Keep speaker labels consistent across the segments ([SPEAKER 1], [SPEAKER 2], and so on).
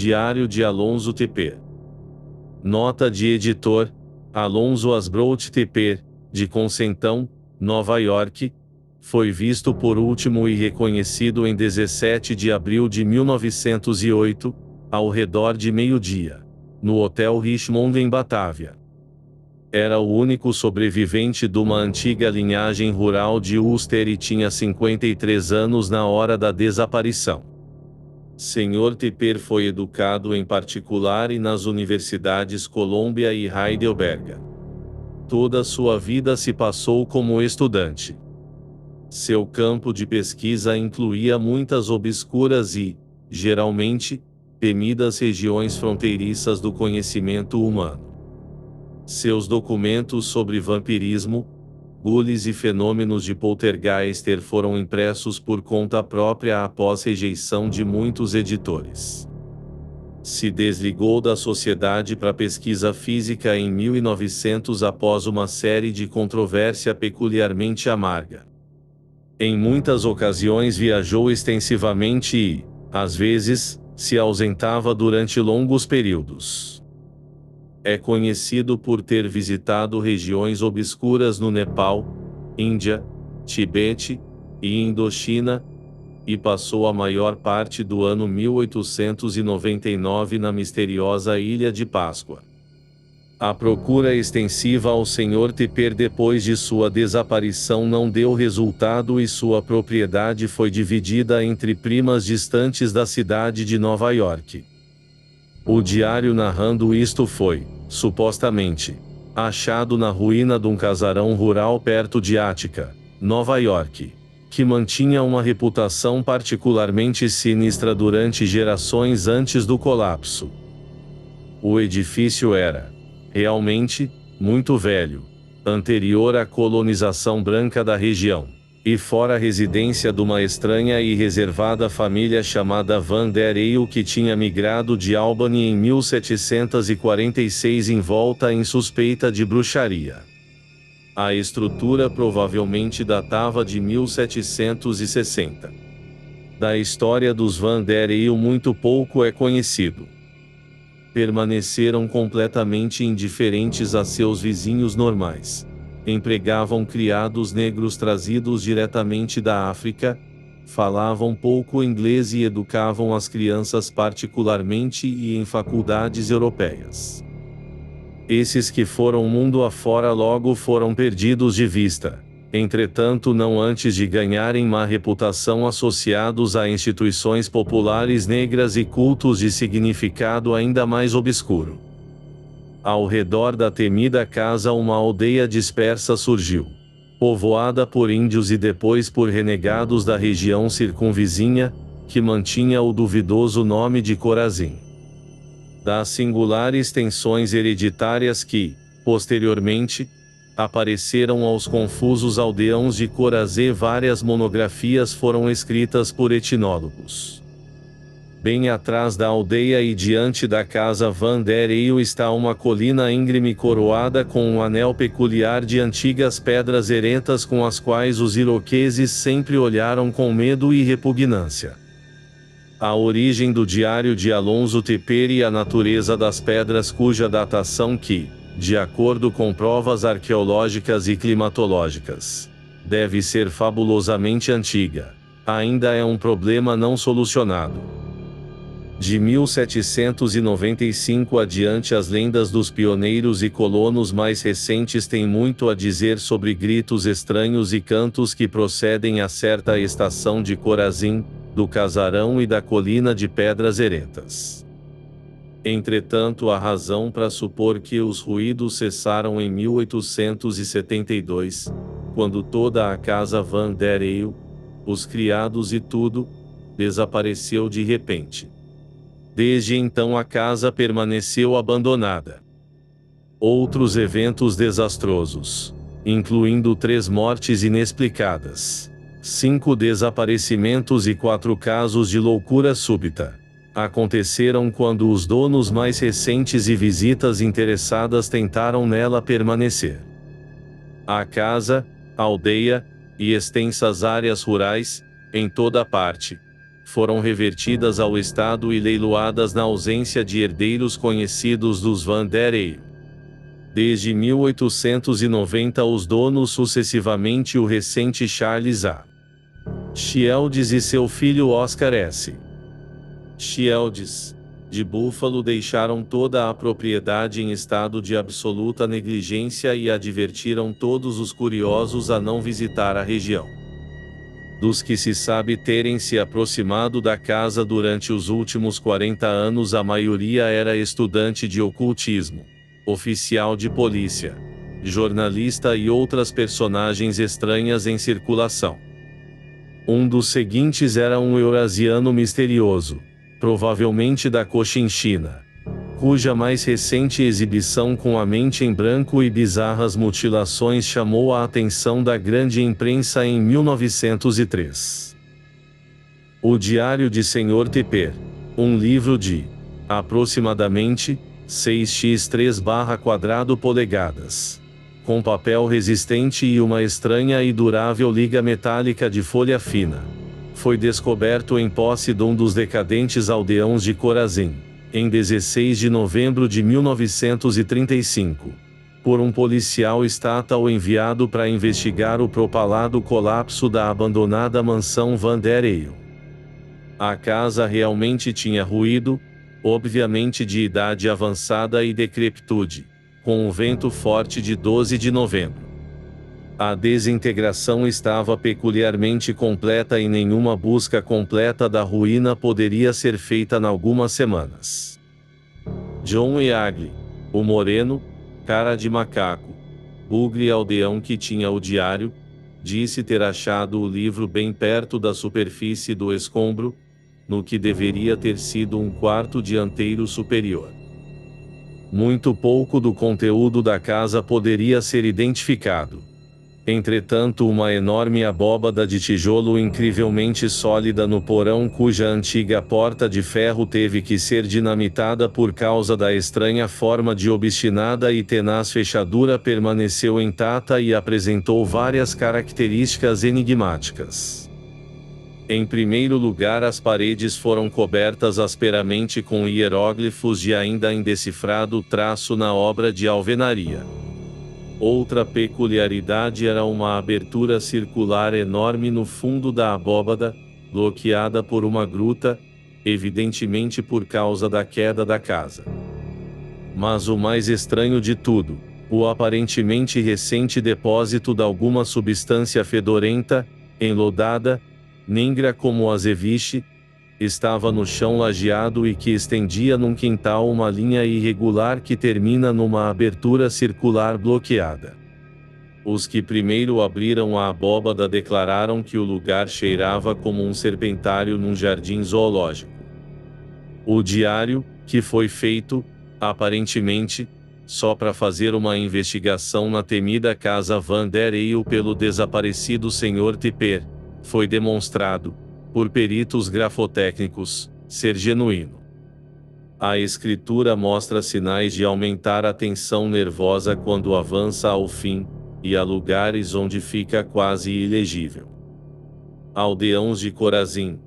[SPEAKER 1] Diário de Alonso Teper. Nota de editor: Alonso Asbrook Teper, de Consentão, Nova York, foi visto por último e reconhecido em 17 de abril de 1908, ao redor de meio-dia, no Hotel Richmond em Batávia. Era o único sobrevivente de uma antiga linhagem rural de Ulster e tinha 53 anos na hora da desaparição. Sr. Teper foi educado em particular e nas universidades Columbia e Heidelberg. Toda sua vida se passou como estudante. Seu campo de pesquisa incluía muitas obscuras e, geralmente, temidas regiões fronteiriças do conhecimento humano. Seus documentos sobre vampirismo, ghouls e fenômenos de poltergeister foram impressos por conta própria após rejeição de muitos editores. Se desligou da Sociedade para Pesquisa Física em 1900 após uma série de controvérsia peculiarmente amarga. Em muitas ocasiões viajou extensivamente e, às vezes, se ausentava durante longos períodos. É conhecido por ter visitado regiões obscuras no Nepal, Índia, Tibete e Indochina, e passou a maior parte do ano 1899 na misteriosa Ilha de Páscoa. A procura extensiva ao Sr. Teper depois de sua desaparição não deu resultado e sua propriedade foi dividida entre primas distantes da cidade de Nova York. O diário narrando isto foi, supostamente, achado na ruína de um casarão rural perto de Ática, Nova York, que mantinha uma reputação particularmente sinistra durante gerações antes do colapso. O edifício era, realmente, muito velho, anterior à colonização branca da região, e fora a residência de uma estranha e reservada família chamada Van der Eyck que tinha migrado de Albany em 1746 envolta em suspeita de bruxaria. A estrutura provavelmente datava de 1760. Da história dos Van der Eyck muito pouco é conhecido. Permaneceram completamente indiferentes a seus vizinhos normais. Empregavam criados negros trazidos diretamente da África, falavam pouco inglês e educavam as crianças particularmente e em faculdades europeias. Esses que foram mundo afora logo foram perdidos de vista, entretanto não antes de ganharem má reputação associados a instituições populares negras e cultos de significado ainda mais obscuro. Ao redor da temida casa uma aldeia dispersa surgiu, povoada por índios e depois por renegados da região circunvizinha, que mantinha o duvidoso nome de Corazim. Das singulares tensões hereditárias que, posteriormente, apareceram aos confusos aldeãos de Corazê, várias monografias foram escritas por etnólogos. Bem atrás da aldeia e diante da casa Van der Eyck está uma colina íngreme coroada com um anel peculiar de antigas pedras eretas com as quais os iroqueses sempre olharam com medo e repugnância. A origem do diário de Alonso Teper e a natureza das pedras cuja datação que, de acordo com provas arqueológicas e climatológicas, deve ser fabulosamente antiga, ainda é um problema não solucionado. De 1795 adiante as lendas dos pioneiros e colonos mais recentes têm muito a dizer sobre gritos estranhos e cantos que procedem a certa estação de Corazim, do casarão e da colina de pedras eretas. Entretanto há razão para supor que os ruídos cessaram em 1872, quando toda a casa Van der Eyck, os criados e tudo, desapareceu de repente. Desde então a casa permaneceu abandonada. Outros eventos desastrosos, incluindo 3 mortes inexplicadas, 5 desaparecimentos e 4 casos de loucura súbita, aconteceram quando os donos mais recentes e visitas interessadas tentaram nela permanecer. A casa, aldeia e extensas áreas rurais, em toda parte, foram revertidas ao Estado e leiloadas na ausência de herdeiros conhecidos dos Van der Eyck. Desde 1890 os donos sucessivamente o recente Charles A. Shields e seu filho Oscar S. Shields, de Buffalo deixaram toda a propriedade em estado de absoluta negligência e advertiram todos os curiosos a não visitar a região. Dos que se sabe terem se aproximado da casa durante os últimos 40 anos, a maioria era estudante de ocultismo, oficial de polícia, jornalista e outras personagens estranhas em circulação. Um dos seguintes era um eurasiano misterioso, provavelmente da Cochinchina, cuja mais recente exibição com a mente em branco e bizarras mutilações chamou a atenção da grande imprensa em 1903. O Diário de Sr. Tepper, um livro de, aproximadamente, 6x3/4 polegadas, com papel resistente e uma estranha e durável liga metálica de folha fina, foi descoberto em posse de um dos decadentes aldeões de Corazim, em 16 de novembro de 1935, por um policial estatal enviado para investigar o propalado colapso da abandonada mansão Van der Eyck. A casa realmente tinha ruído, obviamente de idade avançada e decrepitude, com um vento forte de 12 de novembro. A desintegração estava peculiarmente completa e nenhuma busca completa da ruína poderia ser feita em algumas semanas. John Eagle, o moreno, cara de macaco, bugre aldeão que tinha o diário, disse ter achado o livro bem perto da superfície do escombro, no que deveria ter sido um quarto dianteiro superior. Muito pouco do conteúdo da casa poderia ser identificado. Entretanto, uma enorme abóbada de tijolo incrivelmente sólida no porão, cuja antiga porta de ferro teve que ser dinamitada por causa da estranha forma de obstinada e tenaz fechadura, permaneceu intacta e apresentou várias características enigmáticas. Em primeiro lugar, as paredes foram cobertas asperamente com hieróglifos de ainda indecifrado traço na obra de alvenaria. Outra peculiaridade era uma abertura circular enorme no fundo da abóbada, bloqueada por uma gruta, evidentemente por causa da queda da casa. Mas o mais estranho de tudo, o aparentemente recente depósito de alguma substância fedorenta, enlodada, negra como azeviche, estava no chão lajeado e que estendia num quintal uma linha irregular que termina numa abertura circular bloqueada. Os que primeiro abriram a abóbada declararam que o lugar cheirava como um serpentário num jardim zoológico. O diário, que foi feito, aparentemente, só para fazer uma investigação na temida casa Van der Eyck pelo desaparecido Sr. Tepper, foi demonstrado, por peritos grafotécnicos, ser genuíno. A escritura mostra sinais de aumentar a tensão nervosa quando avança ao fim, e há lugares onde fica quase ilegível. Aldeões de Corazim,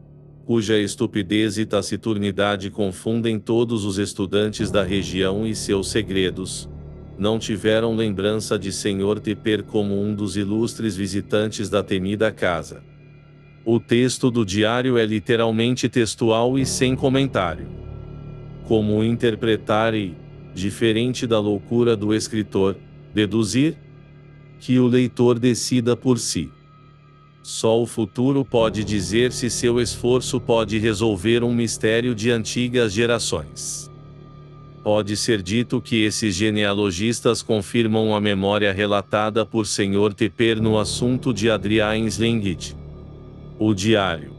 [SPEAKER 1] cuja estupidez e taciturnidade confundem todos os estudantes da região e seus segredos, não tiveram lembrança de Sr. Tepper como um dos ilustres visitantes da temida casa. O texto do diário é literalmente textual e sem comentário. Como interpretar e, diferente da loucura do escritor, deduzir? Que o leitor decida por si. Só o futuro pode dizer se seu esforço pode resolver um mistério de antigas gerações. Pode ser dito que esses genealogistas confirmam a memória relatada por Sr. Tepper no assunto de Adriaan Slingit. O diário.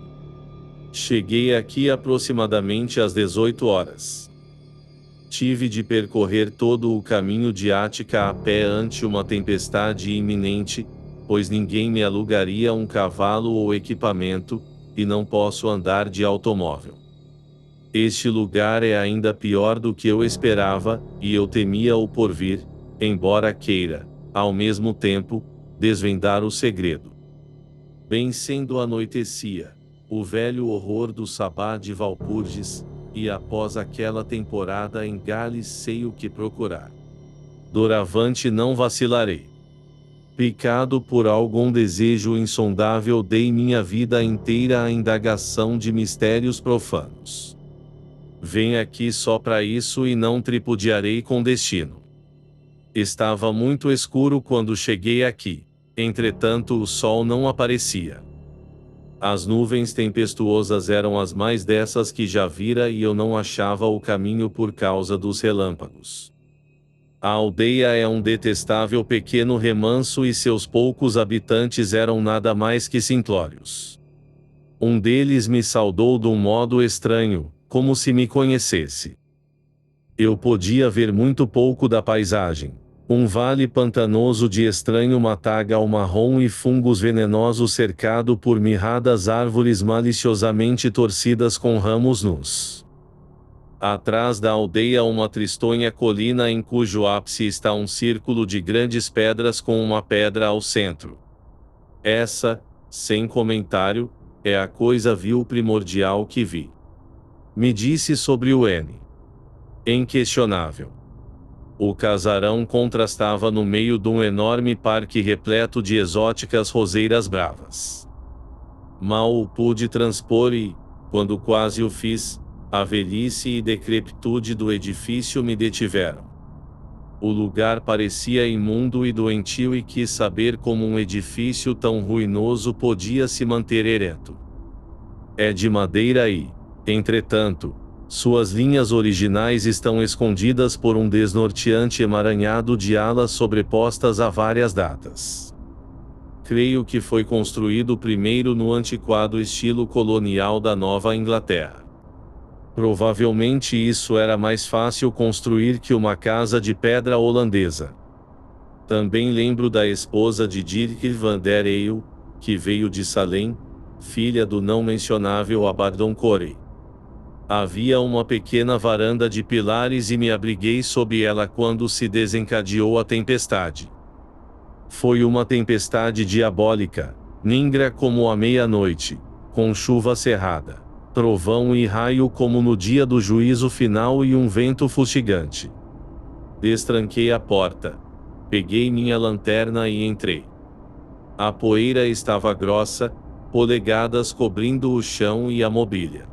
[SPEAKER 1] Cheguei aqui aproximadamente às 18 horas. Tive de percorrer todo o caminho de Ática a pé ante uma tempestade iminente, pois ninguém me alugaria um cavalo ou equipamento, e não posso andar de automóvel. Este lugar é ainda pior do que eu esperava, e eu temia o porvir, embora queira, ao mesmo tempo, desvendar o segredo. Bem sendo anoitecia, o velho horror do Sabá de Valpurgis, e após aquela temporada em Gales sei o que procurar. Doravante não vacilarei. Picado por algum desejo insondável, dei minha vida inteira à indagação de mistérios profanos. Venho aqui só para isso e não tripudiarei com destino. Estava muito escuro quando cheguei aqui, entretanto o sol não aparecia. As nuvens tempestuosas eram as mais dessas que já vira e eu não achava o caminho por causa dos relâmpagos. A aldeia é um detestável pequeno remanso e seus poucos habitantes eram nada mais que simplórios. Um deles me saudou de um modo estranho, como se me conhecesse. Eu podia ver muito pouco da paisagem. Um vale pantanoso de estranho matagal marrom e fungos venenosos cercado por mirradas árvores maliciosamente torcidas com ramos nus. Atrás da aldeia uma tristonha colina em cujo ápice está um círculo de grandes pedras com uma pedra ao centro. Essa, sem comentário, é a coisa vil primordial que vi. Me disse sobre o N. Inquestionável. O casarão contrastava no meio de um enorme parque repleto de exóticas roseiras bravas. Mal o pude transpor e, quando quase o fiz, a velhice e decrepitude do edifício me detiveram. O lugar parecia imundo e doentio e quis saber como um edifício tão ruinoso podia se manter ereto. É de madeira e, entretanto, suas linhas originais estão escondidas por um desnorteante emaranhado de alas sobrepostas a várias datas. Creio que foi construído primeiro no antiquado estilo colonial da Nova Inglaterra. Provavelmente isso era mais fácil construir que uma casa de pedra holandesa. Também lembro da esposa de Dirk van der Eyl, que veio de Salem, filha do não mencionável Abaddon Corey. Havia uma pequena varanda de pilares e me abriguei sob ela quando se desencadeou a tempestade. Foi uma tempestade diabólica, ningra como a meia-noite, com chuva cerrada, trovão e raio como no dia do juízo final e um vento fustigante. Destranquei a porta, peguei minha lanterna e entrei. A poeira estava grossa, polegadas cobrindo o chão e a mobília.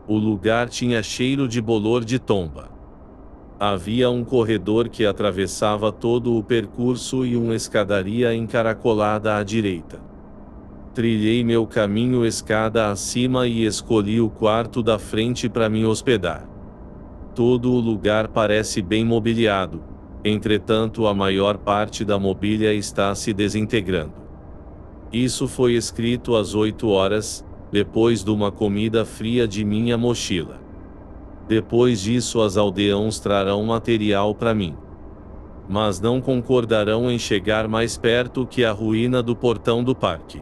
[SPEAKER 1] O lugar tinha cheiro de bolor de tomba. Havia um corredor que atravessava todo o percurso e uma escadaria encaracolada à direita. Trilhei meu caminho escada acima e escolhi o quarto da frente para me hospedar. Todo o lugar parece bem mobiliado, entretanto a maior parte da mobília está se desintegrando. Isso foi escrito às 8 horas, depois de uma comida fria de minha mochila. Depois disso as aldeãos trarão material para mim. Mas não concordarão em chegar mais perto que a ruína do portão do parque.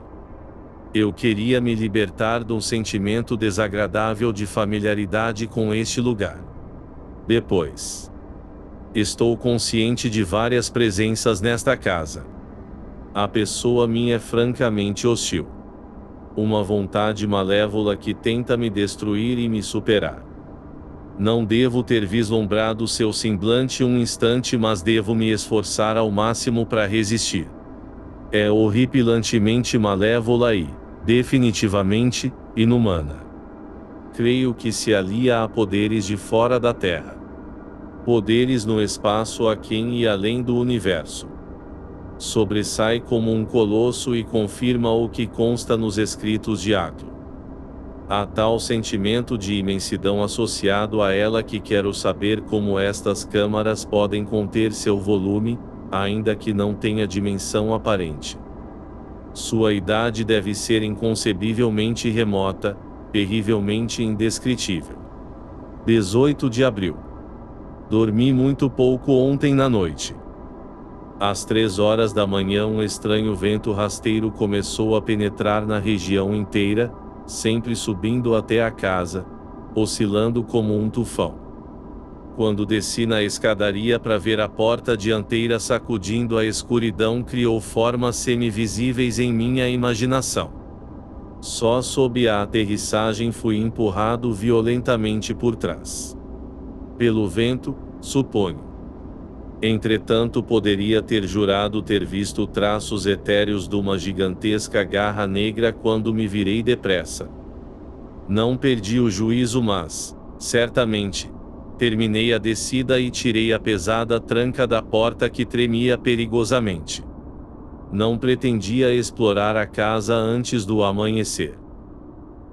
[SPEAKER 1] Eu queria me libertar de um sentimento desagradável de familiaridade com este lugar. Depois. Estou consciente de várias presenças nesta casa. A pessoa minha é francamente hostil. Uma vontade malévola que tenta me destruir e me superar. Não devo ter vislumbrado seu semblante um instante, mas devo me esforçar ao máximo para resistir. É horripilantemente malévola e, definitivamente, inumana. Creio que se alia a poderes de fora da Terra. Poderes no espaço aquém e além do universo. Sobressai como um colosso e confirma o que consta nos escritos de Atlo. Há tal sentimento de imensidão associado a ela que quero saber como estas câmaras podem conter seu volume, ainda que não tenha dimensão aparente. Sua idade deve ser inconcebivelmente remota, terrivelmente indescritível. 18 de abril. Dormi muito pouco ontem na noite. Às 3 horas da manhã um estranho vento rasteiro começou a penetrar na região inteira, sempre subindo até a casa, oscilando como um tufão. Quando desci na escadaria para ver a porta dianteira sacudindo a escuridão, criou formas semivisíveis em minha imaginação. Só sob a aterrissagem fui empurrado violentamente por trás. Pelo vento, suponho. Entretanto, poderia ter jurado ter visto traços etéreos de uma gigantesca garra negra quando me virei depressa. Não perdi o juízo, mas, certamente, terminei a descida e tirei a pesada tranca da porta que tremia perigosamente. Não pretendia explorar a casa antes do amanhecer.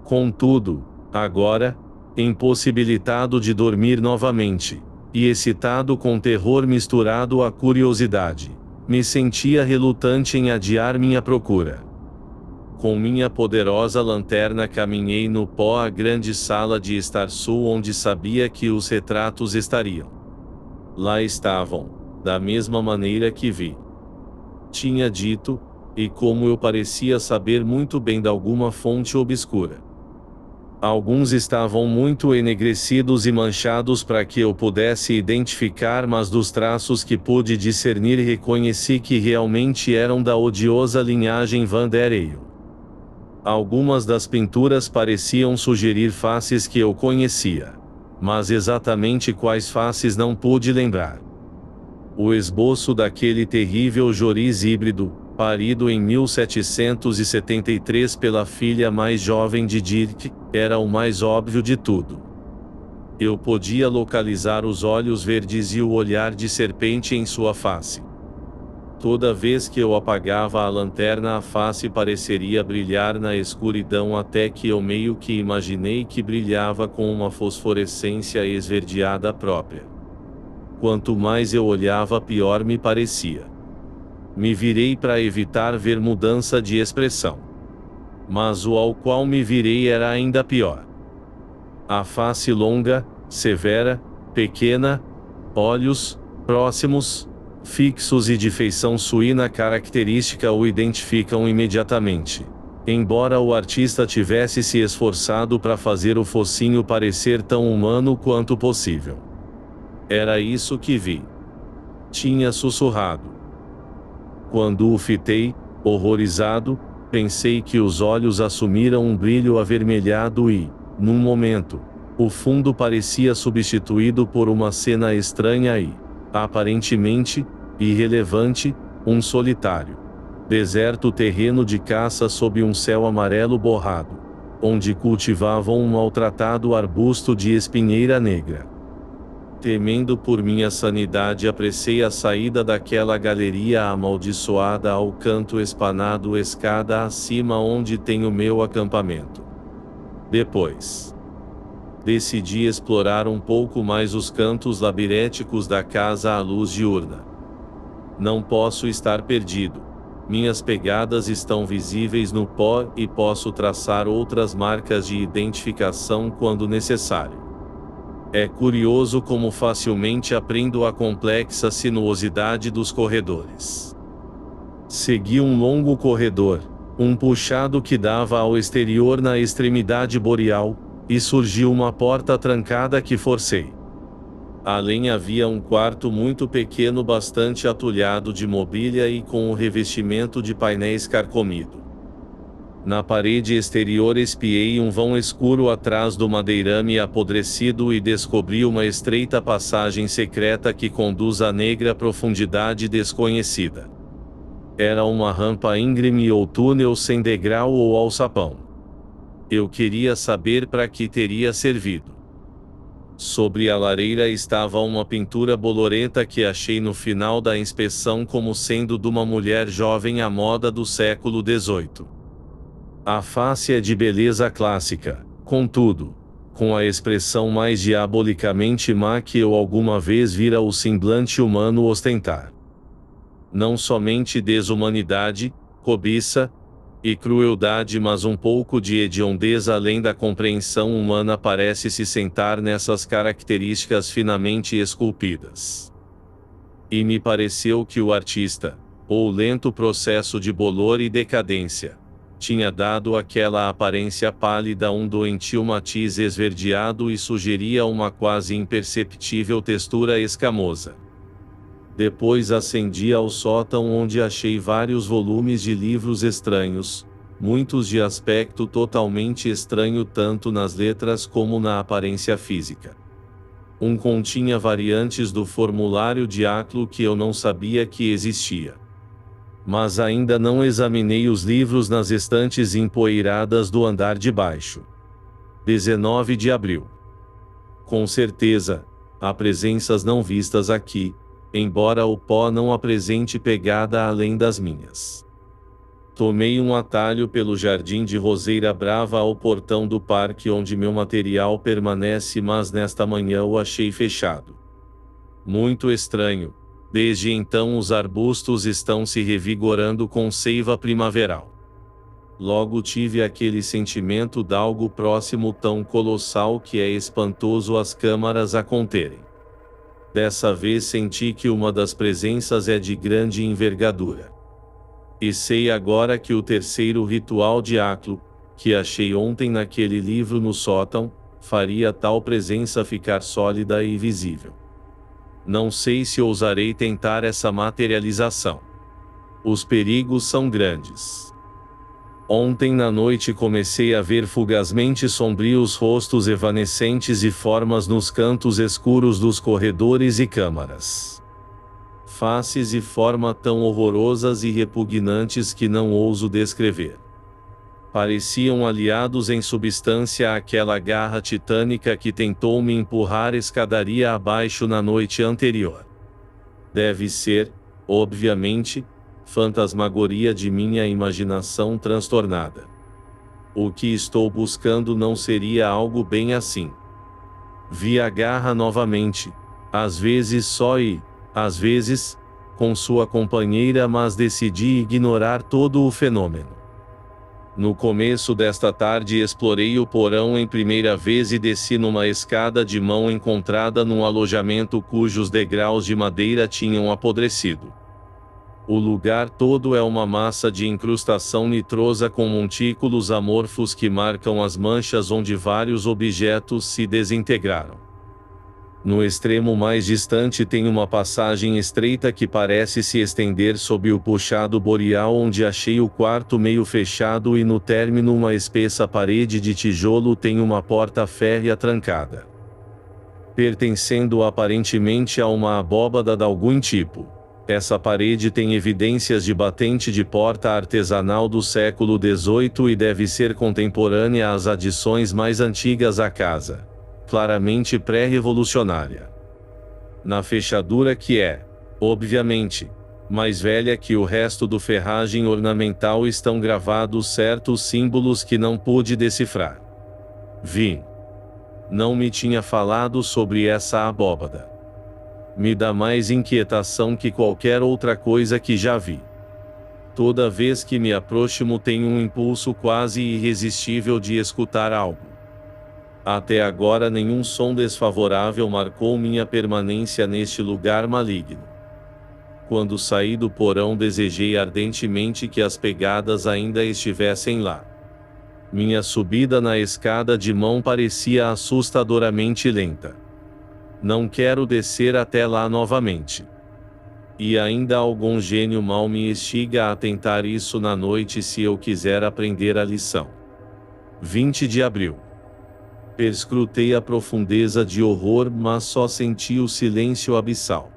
[SPEAKER 1] Contudo, agora, impossibilitado de dormir novamente, e excitado com terror misturado à curiosidade, me sentia relutante em adiar minha procura. Com minha poderosa lanterna caminhei no pó à grande sala de estar sul onde sabia que os retratos estariam. Lá estavam, da mesma maneira que vi. Tinha dito, e como eu parecia saber muito bem de alguma fonte obscura. Alguns estavam muito enegrecidos e manchados para que eu pudesse identificar, mas dos traços que pude discernir reconheci que realmente eram da odiosa linhagem Van der Eyck. Algumas das pinturas pareciam sugerir faces que eu conhecia, mas exatamente quais faces não pude lembrar. O esboço daquele terrível Joris híbrido, parido em 1773 pela filha mais jovem de Dirk, era o mais óbvio de tudo. Eu podia localizar os olhos verdes e o olhar de serpente em sua face. Toda vez que eu apagava a lanterna, a face pareceria brilhar na escuridão até que eu meio que imaginei que brilhava com uma fosforescência esverdeada própria. Quanto mais eu olhava, pior me parecia. Me virei para evitar ver mudança de expressão. Mas o ao qual me virei era ainda pior. A face longa, severa, pequena, olhos próximos, fixos e de feição suína característica o identificam imediatamente. Embora o artista tivesse se esforçado para fazer o focinho parecer tão humano quanto possível. Era isso que vi. Tinha sussurrado. Quando o fitei, horrorizado, pensei que os olhos assumiram um brilho avermelhado e, num momento, o fundo parecia substituído por uma cena estranha e, aparentemente, irrelevante, um solitário, deserto terreno de caça sob um céu amarelo borrado, onde cultivavam um maltratado arbusto de espinheira negra. Temendo por minha sanidade, apressei a saída daquela galeria amaldiçoada ao canto espanado escada acima onde tem o meu acampamento. Depois, decidi explorar um pouco mais os cantos labirínticos da casa à luz diurna. Não posso estar perdido. Minhas pegadas estão visíveis no pó e posso traçar outras marcas de identificação quando necessário. É curioso como facilmente aprendo a complexa sinuosidade dos corredores. Segui um longo corredor, um puxado que dava ao exterior na extremidade boreal, e surgiu uma porta trancada que forcei. Além havia um quarto muito pequeno, bastante atulhado de mobília e com um revestimento de painéis carcomido. Na parede exterior espiei um vão escuro atrás do madeirame apodrecido e descobri uma estreita passagem secreta que conduz à negra profundidade desconhecida. Era uma rampa íngreme ou túnel sem degrau ou alçapão. Eu queria saber para que teria servido. Sobre a lareira estava uma pintura bolorenta que achei no final da inspeção como sendo de uma mulher jovem à moda do século XVIII. A face é de beleza clássica, contudo, com a expressão mais diabolicamente má que eu alguma vez vira o semblante humano ostentar. Não somente desumanidade, cobiça e crueldade, mas um pouco de hediondeza além da compreensão humana parece se sentar nessas características finamente esculpidas. E me pareceu que o artista, ou lento processo de bolor e decadência, tinha dado àquela aparência pálida um doentio matiz esverdeado e sugeria uma quase imperceptível textura escamosa. Depois ascendi ao sótão onde achei vários volumes de livros estranhos, muitos de aspecto totalmente estranho tanto nas letras como na aparência física. Um continha variantes do formulário de Aclo que eu não sabia que existia. Mas ainda não examinei os livros nas estantes empoeiradas do andar de baixo. 19 de abril. Com certeza, há presenças não vistas aqui, embora o pó não apresente pegada além das minhas. Tomei um atalho pelo jardim de roseira brava ao portão do parque onde meu material permanece, mas nesta manhã o achei fechado. Muito estranho, desde então os arbustos estão se revigorando com seiva primaveral. Logo tive aquele sentimento d'algo próximo tão colossal que é espantoso as câmaras a conterem. Dessa vez senti que uma das presenças é de grande envergadura. E sei agora que o terceiro ritual de Aclo, que achei ontem naquele livro no sótão, faria tal presença ficar sólida e visível. Não sei se ousarei tentar essa materialização. Os perigos são grandes. Ontem na noite comecei a ver fugazmente sombrios rostos evanescentes e formas nos cantos escuros dos corredores e câmaras. Faces e forma tão horrorosas e repugnantes que não ouso descrever. Pareciam aliados em substância àquela garra titânica que tentou me empurrar escadaria abaixo na noite anterior. Deve ser, obviamente, fantasmagoria de minha imaginação transtornada. O que estou buscando não seria algo bem assim. Vi a garra novamente, às vezes só e, às vezes, com sua companheira, mas decidi ignorar todo o fenômeno. No começo desta tarde explorei o porão em primeira vez e desci numa escada de mão encontrada num alojamento cujos degraus de madeira tinham apodrecido. O lugar todo é uma massa de incrustação nitrosa com montículos amorfos que marcam as manchas onde vários objetos se desintegraram. No extremo mais distante tem uma passagem estreita que parece se estender sob o puxado boreal onde achei o quarto meio fechado e no término uma espessa parede de tijolo tem uma porta férrea trancada. Pertencendo aparentemente a uma abóbada de algum tipo. Essa parede tem evidências de batente de porta artesanal do século XVIII e deve ser contemporânea às adições mais antigas à casa. Claramente pré-revolucionária. Na fechadura que é, obviamente, mais velha que o resto do ferragem ornamental estão gravados certos símbolos que não pude decifrar. Vi. Não me tinha falado sobre essa abóbada. Me dá mais inquietação que qualquer outra coisa que já vi. Toda vez que me aproximo tenho um impulso quase irresistível de escutar algo. Até agora nenhum som desfavorável marcou minha permanência neste lugar maligno. Quando saí do porão desejei ardentemente que as pegadas ainda estivessem lá. Minha subida na escada de mão parecia assustadoramente lenta. Não quero descer até lá novamente. E ainda algum gênio mau me instiga a tentar isso na noite se eu quiser aprender a lição. 20 de abril. Perscrutei a profundeza de horror, mas só senti o silêncio abissal.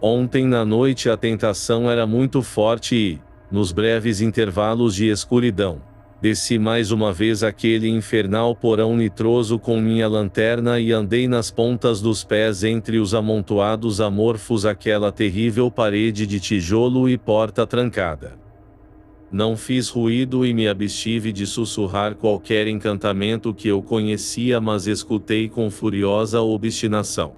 [SPEAKER 1] Ontem na noite a tentação era muito forte e, nos breves intervalos de escuridão, desci mais uma vez aquele infernal porão nitroso com minha lanterna e andei nas pontas dos pés entre os amontoados amorfos aquela terrível parede de tijolo e porta trancada. Não fiz ruído e me abstive de sussurrar qualquer encantamento que eu conhecia, mas escutei com furiosa obstinação.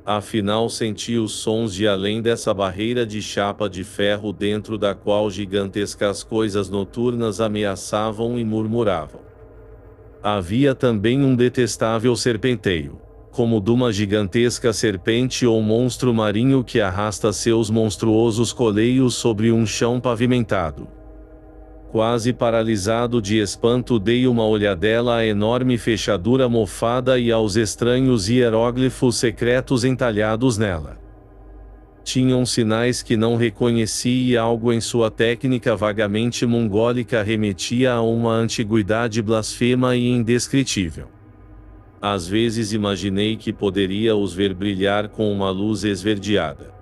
[SPEAKER 1] Afinal senti os sons de além dessa barreira de chapa de ferro dentro da qual gigantescas coisas noturnas ameaçavam e murmuravam. Havia também um detestável serpenteio, como de uma gigantesca serpente ou monstro marinho que arrasta seus monstruosos coleios sobre um chão pavimentado. Quase paralisado de espanto dei uma olhadela à enorme fechadura mofada e aos estranhos hieróglifos secretos entalhados nela. Tinham sinais que não reconheci e algo em sua técnica vagamente mongólica remetia a uma antiguidade blasfema e indescritível. Às vezes imaginei que poderia os ver brilhar com uma luz esverdeada.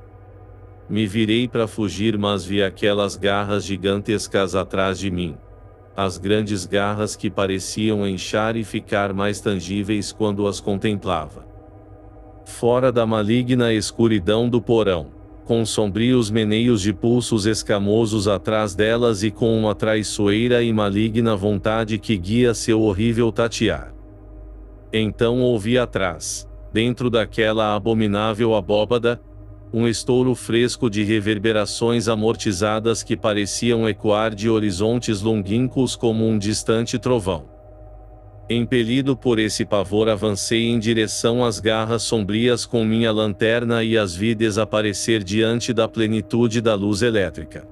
[SPEAKER 1] Me virei para fugir, mas vi aquelas garras gigantescas atrás de mim. As grandes garras que pareciam inchar e ficar mais tangíveis quando as contemplava. Fora da maligna escuridão do porão, com sombrios meneios de pulsos escamosos atrás delas e com uma traiçoeira e maligna vontade que guia seu horrível tatear. Então ouvi atrás, dentro daquela abominável abóbada, um estouro fresco de reverberações amortizadas que pareciam ecoar de horizontes longínquos como um distante trovão. Impelido por esse pavor, avancei em direção às garras sombrias com minha lanterna e as vi desaparecer diante da plenitude da luz elétrica.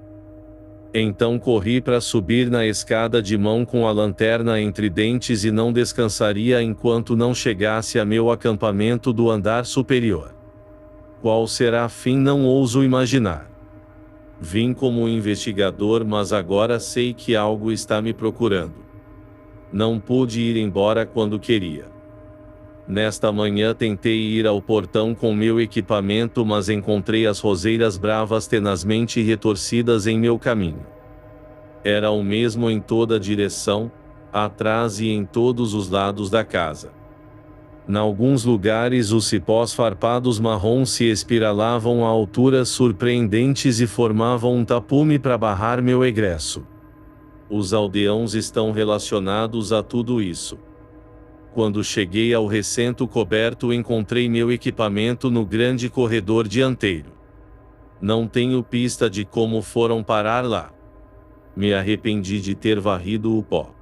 [SPEAKER 1] Então corri para subir na escada de mão com a lanterna entre dentes e não descansaria enquanto não chegasse a meu acampamento do andar superior. Qual será a fim não ouso imaginar. Vim como investigador, mas agora sei que algo está me procurando. Não pude ir embora quando queria. Nesta manhã tentei ir ao portão com meu equipamento, mas encontrei as roseiras bravas tenazmente retorcidas em meu caminho. Era o mesmo em toda direção, atrás e em todos os lados da casa. Em alguns lugares os cipós farpados marrons se espiralavam a alturas surpreendentes e formavam um tapume para barrar meu egresso. Os aldeões estão relacionados a tudo isso. Quando cheguei ao recinto coberto, encontrei meu equipamento no grande corredor dianteiro. Não tenho pista de como foram parar lá. Me arrependi de ter varrido o pó.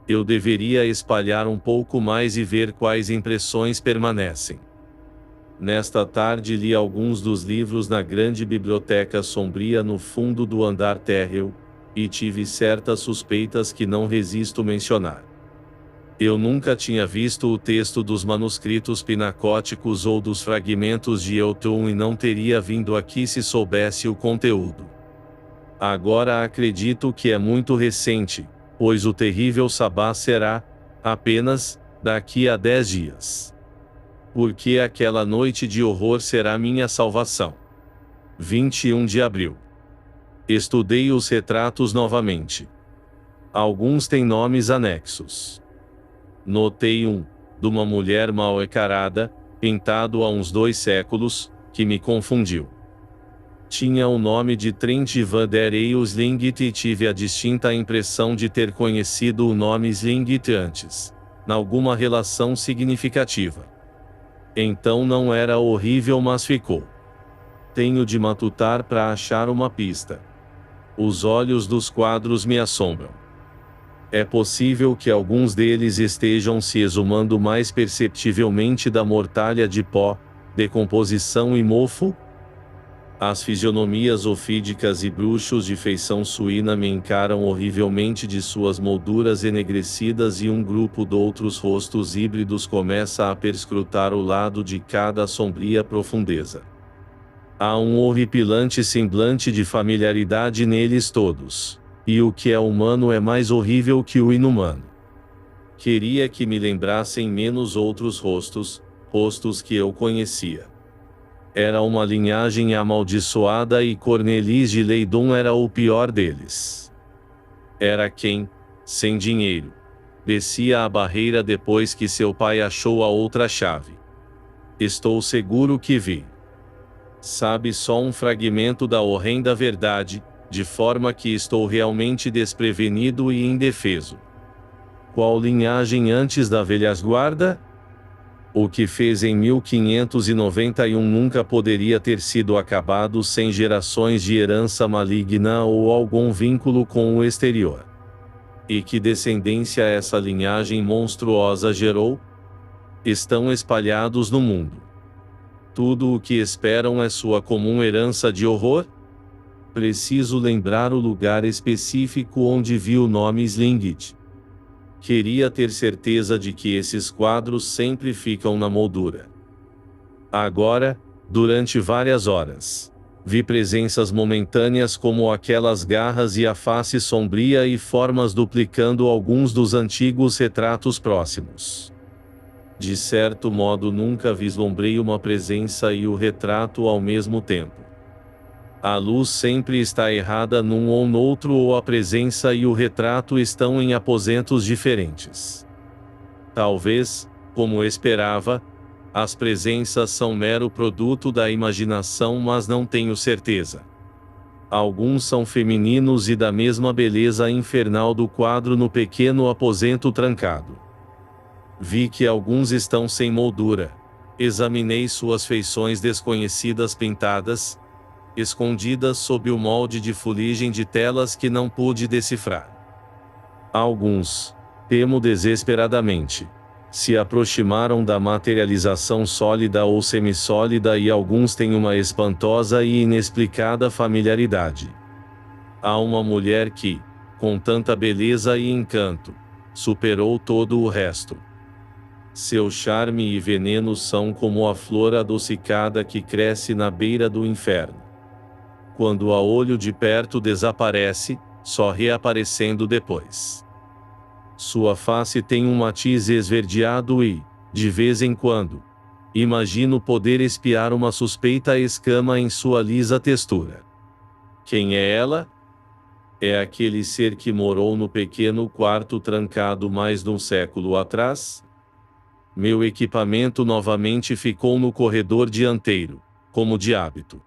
[SPEAKER 1] Eu deveria espalhar um pouco mais e ver quais impressões permanecem. Nesta tarde li alguns dos livros na grande biblioteca sombria no fundo do andar térreo, e tive certas suspeitas que não resisto mencionar. Eu nunca tinha visto o texto dos manuscritos pinacóticos ou dos fragmentos de Eutun e não teria vindo aqui se soubesse o conteúdo. Agora acredito que é muito recente, pois o terrível sabá será, apenas, daqui a 10 dias. Porque aquela noite de horror será minha salvação. 21 de abril. Estudei os retratos novamente. Alguns têm nomes anexos. Notei um, de uma mulher mal encarada, pintado há uns 2 séculos, que me confundiu. Tinha o nome de Trent van der Euslingt e tive a distinta impressão de ter conhecido o nome Slingit antes, em alguma relação significativa. Então não era horrível, mas ficou. Tenho de matutar para achar uma pista. Os olhos dos quadros me assombram. É possível que alguns deles estejam se exumando mais perceptivelmente da mortalha de pó, decomposição e mofo? As fisionomias ofídicas e bruxos de feição suína me encaram horrivelmente de suas molduras enegrecidas e um grupo de outros rostos híbridos começa a perscrutar o lado de cada sombria profundeza. Há um horripilante semblante de familiaridade neles todos. E o que é humano é mais horrível que o inumano. Queria que me lembrassem menos outros rostos, rostos que eu conhecia. Era uma linhagem amaldiçoada e Cornelis de Leydon era o pior deles. Era quem, sem dinheiro, descia a barreira depois que seu pai achou a outra chave. Estou seguro que vi. Sabe só um fragmento da horrenda verdade, de forma que estou realmente desprevenido e indefeso. Qual linhagem antes da velhas-guarda? O que fez em 1591 nunca poderia ter sido acabado sem gerações de herança maligna ou algum vínculo com o exterior. E que descendência essa linhagem monstruosa gerou? Estão espalhados no mundo. Tudo o que esperam é sua comum herança de horror? Preciso lembrar o lugar específico onde vi o nome Slingit. Queria ter certeza de que esses quadros sempre ficam na moldura. Agora, durante várias horas. Vi presenças momentâneas como aquelas garras e a face sombria e formas duplicando alguns dos antigos retratos próximos. De certo modo nunca vislumbrei uma presença e o retrato ao mesmo tempo. A luz sempre está errada num ou noutro, ou a presença e o retrato estão em aposentos diferentes. Talvez, como esperava, as presenças são mero produto da imaginação, mas não tenho certeza. Alguns são femininos e da mesma beleza infernal do quadro no pequeno aposento trancado. Vi que alguns estão sem moldura. Examinei suas feições desconhecidas pintadas, escondidas sob o molde de fuligem de telas que não pude decifrar. Alguns, temo desesperadamente, se aproximaram da materialização sólida ou semissólida, e alguns têm uma espantosa e inexplicada familiaridade. Há uma mulher que, com tanta beleza e encanto, superou todo o resto. Seu charme e veneno são como a flor adocicada que cresce na beira do inferno. Quando a olho de perto desaparece, só reaparecendo depois. Sua face tem um matiz esverdeado e, de vez em quando, imagino poder espiar uma suspeita escama em sua lisa textura. Quem é ela? É aquele ser que morou no pequeno quarto trancado mais de um século atrás? Meu equipamento novamente ficou no corredor dianteiro, como de hábito.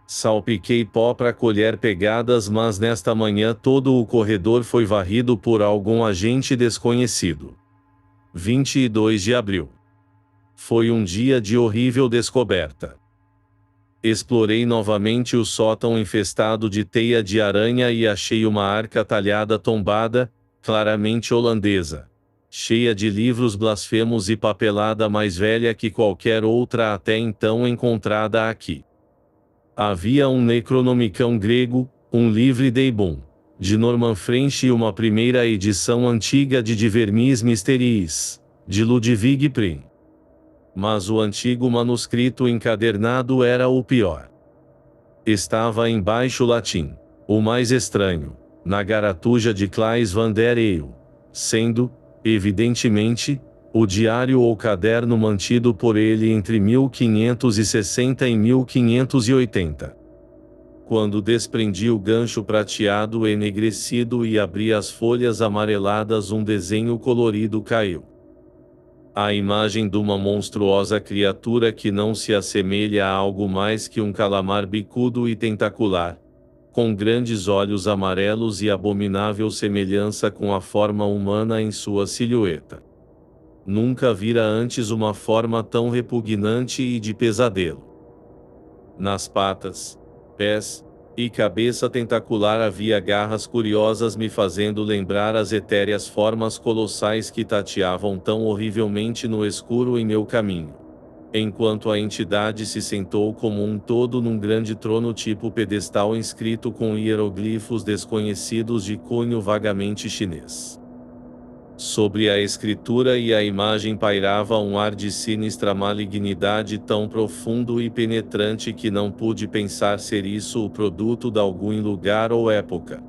[SPEAKER 1] Salpiquei pó para colher pegadas, mas nesta manhã todo o corredor foi varrido por algum agente desconhecido. 22 de abril. Foi um dia de horrível descoberta. Explorei novamente o sótão infestado de teia de aranha e achei uma arca talhada tombada, claramente holandesa, cheia de livros blasfemos e papelada mais velha que qualquer outra até então encontrada aqui. Havia um Necronomicon grego, um livre Deibon, de Norman French e uma primeira edição antiga de Vermis Mysteries, de Ludwig Prim. Mas o antigo manuscrito encadernado era o pior. Estava em baixo latim, o mais estranho, na garatuja de Claes van der Eyck, sendo, evidentemente, o diário ou caderno mantido por ele entre 1560 e 1580. Quando desprendi o gancho prateado enegrecido e abri as folhas amareladas, um desenho colorido caiu. A imagem de uma monstruosa criatura que não se assemelha a algo mais que um calamar bicudo e tentacular, com grandes olhos amarelos e abominável semelhança com a forma humana em sua silhueta. Nunca vira antes uma forma tão repugnante e de pesadelo. Nas patas, pés e cabeça tentacular havia garras curiosas, me fazendo lembrar as etéreas formas colossais que tateavam tão horrivelmente no escuro em meu caminho. Enquanto a entidade se sentou como um todo num grande trono tipo pedestal inscrito com hieroglifos desconhecidos de cunho vagamente chinês. Sobre a escritura e a imagem pairava um ar de sinistra malignidade tão profundo e penetrante que não pude pensar ser isso o produto de algum lugar ou época.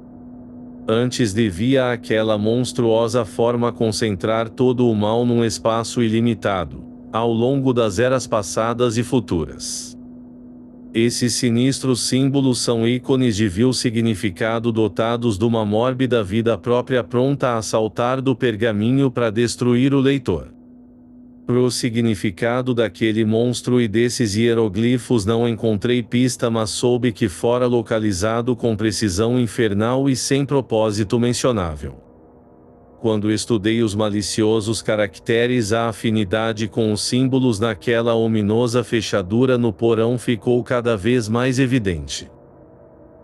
[SPEAKER 1] Antes devia aquela monstruosa forma concentrar todo o mal num espaço ilimitado, ao longo das eras passadas e futuras. Esses sinistros símbolos são ícones de vil significado, dotados de uma mórbida vida própria, pronta a saltar do pergaminho para destruir o leitor. Pro significado daquele monstro e desses hieroglifos não encontrei pista, mas soube que fora localizado com precisão infernal e sem propósito mencionável. Quando estudei os maliciosos caracteres, a afinidade com os símbolos naquela ominosa fechadura no porão ficou cada vez mais evidente.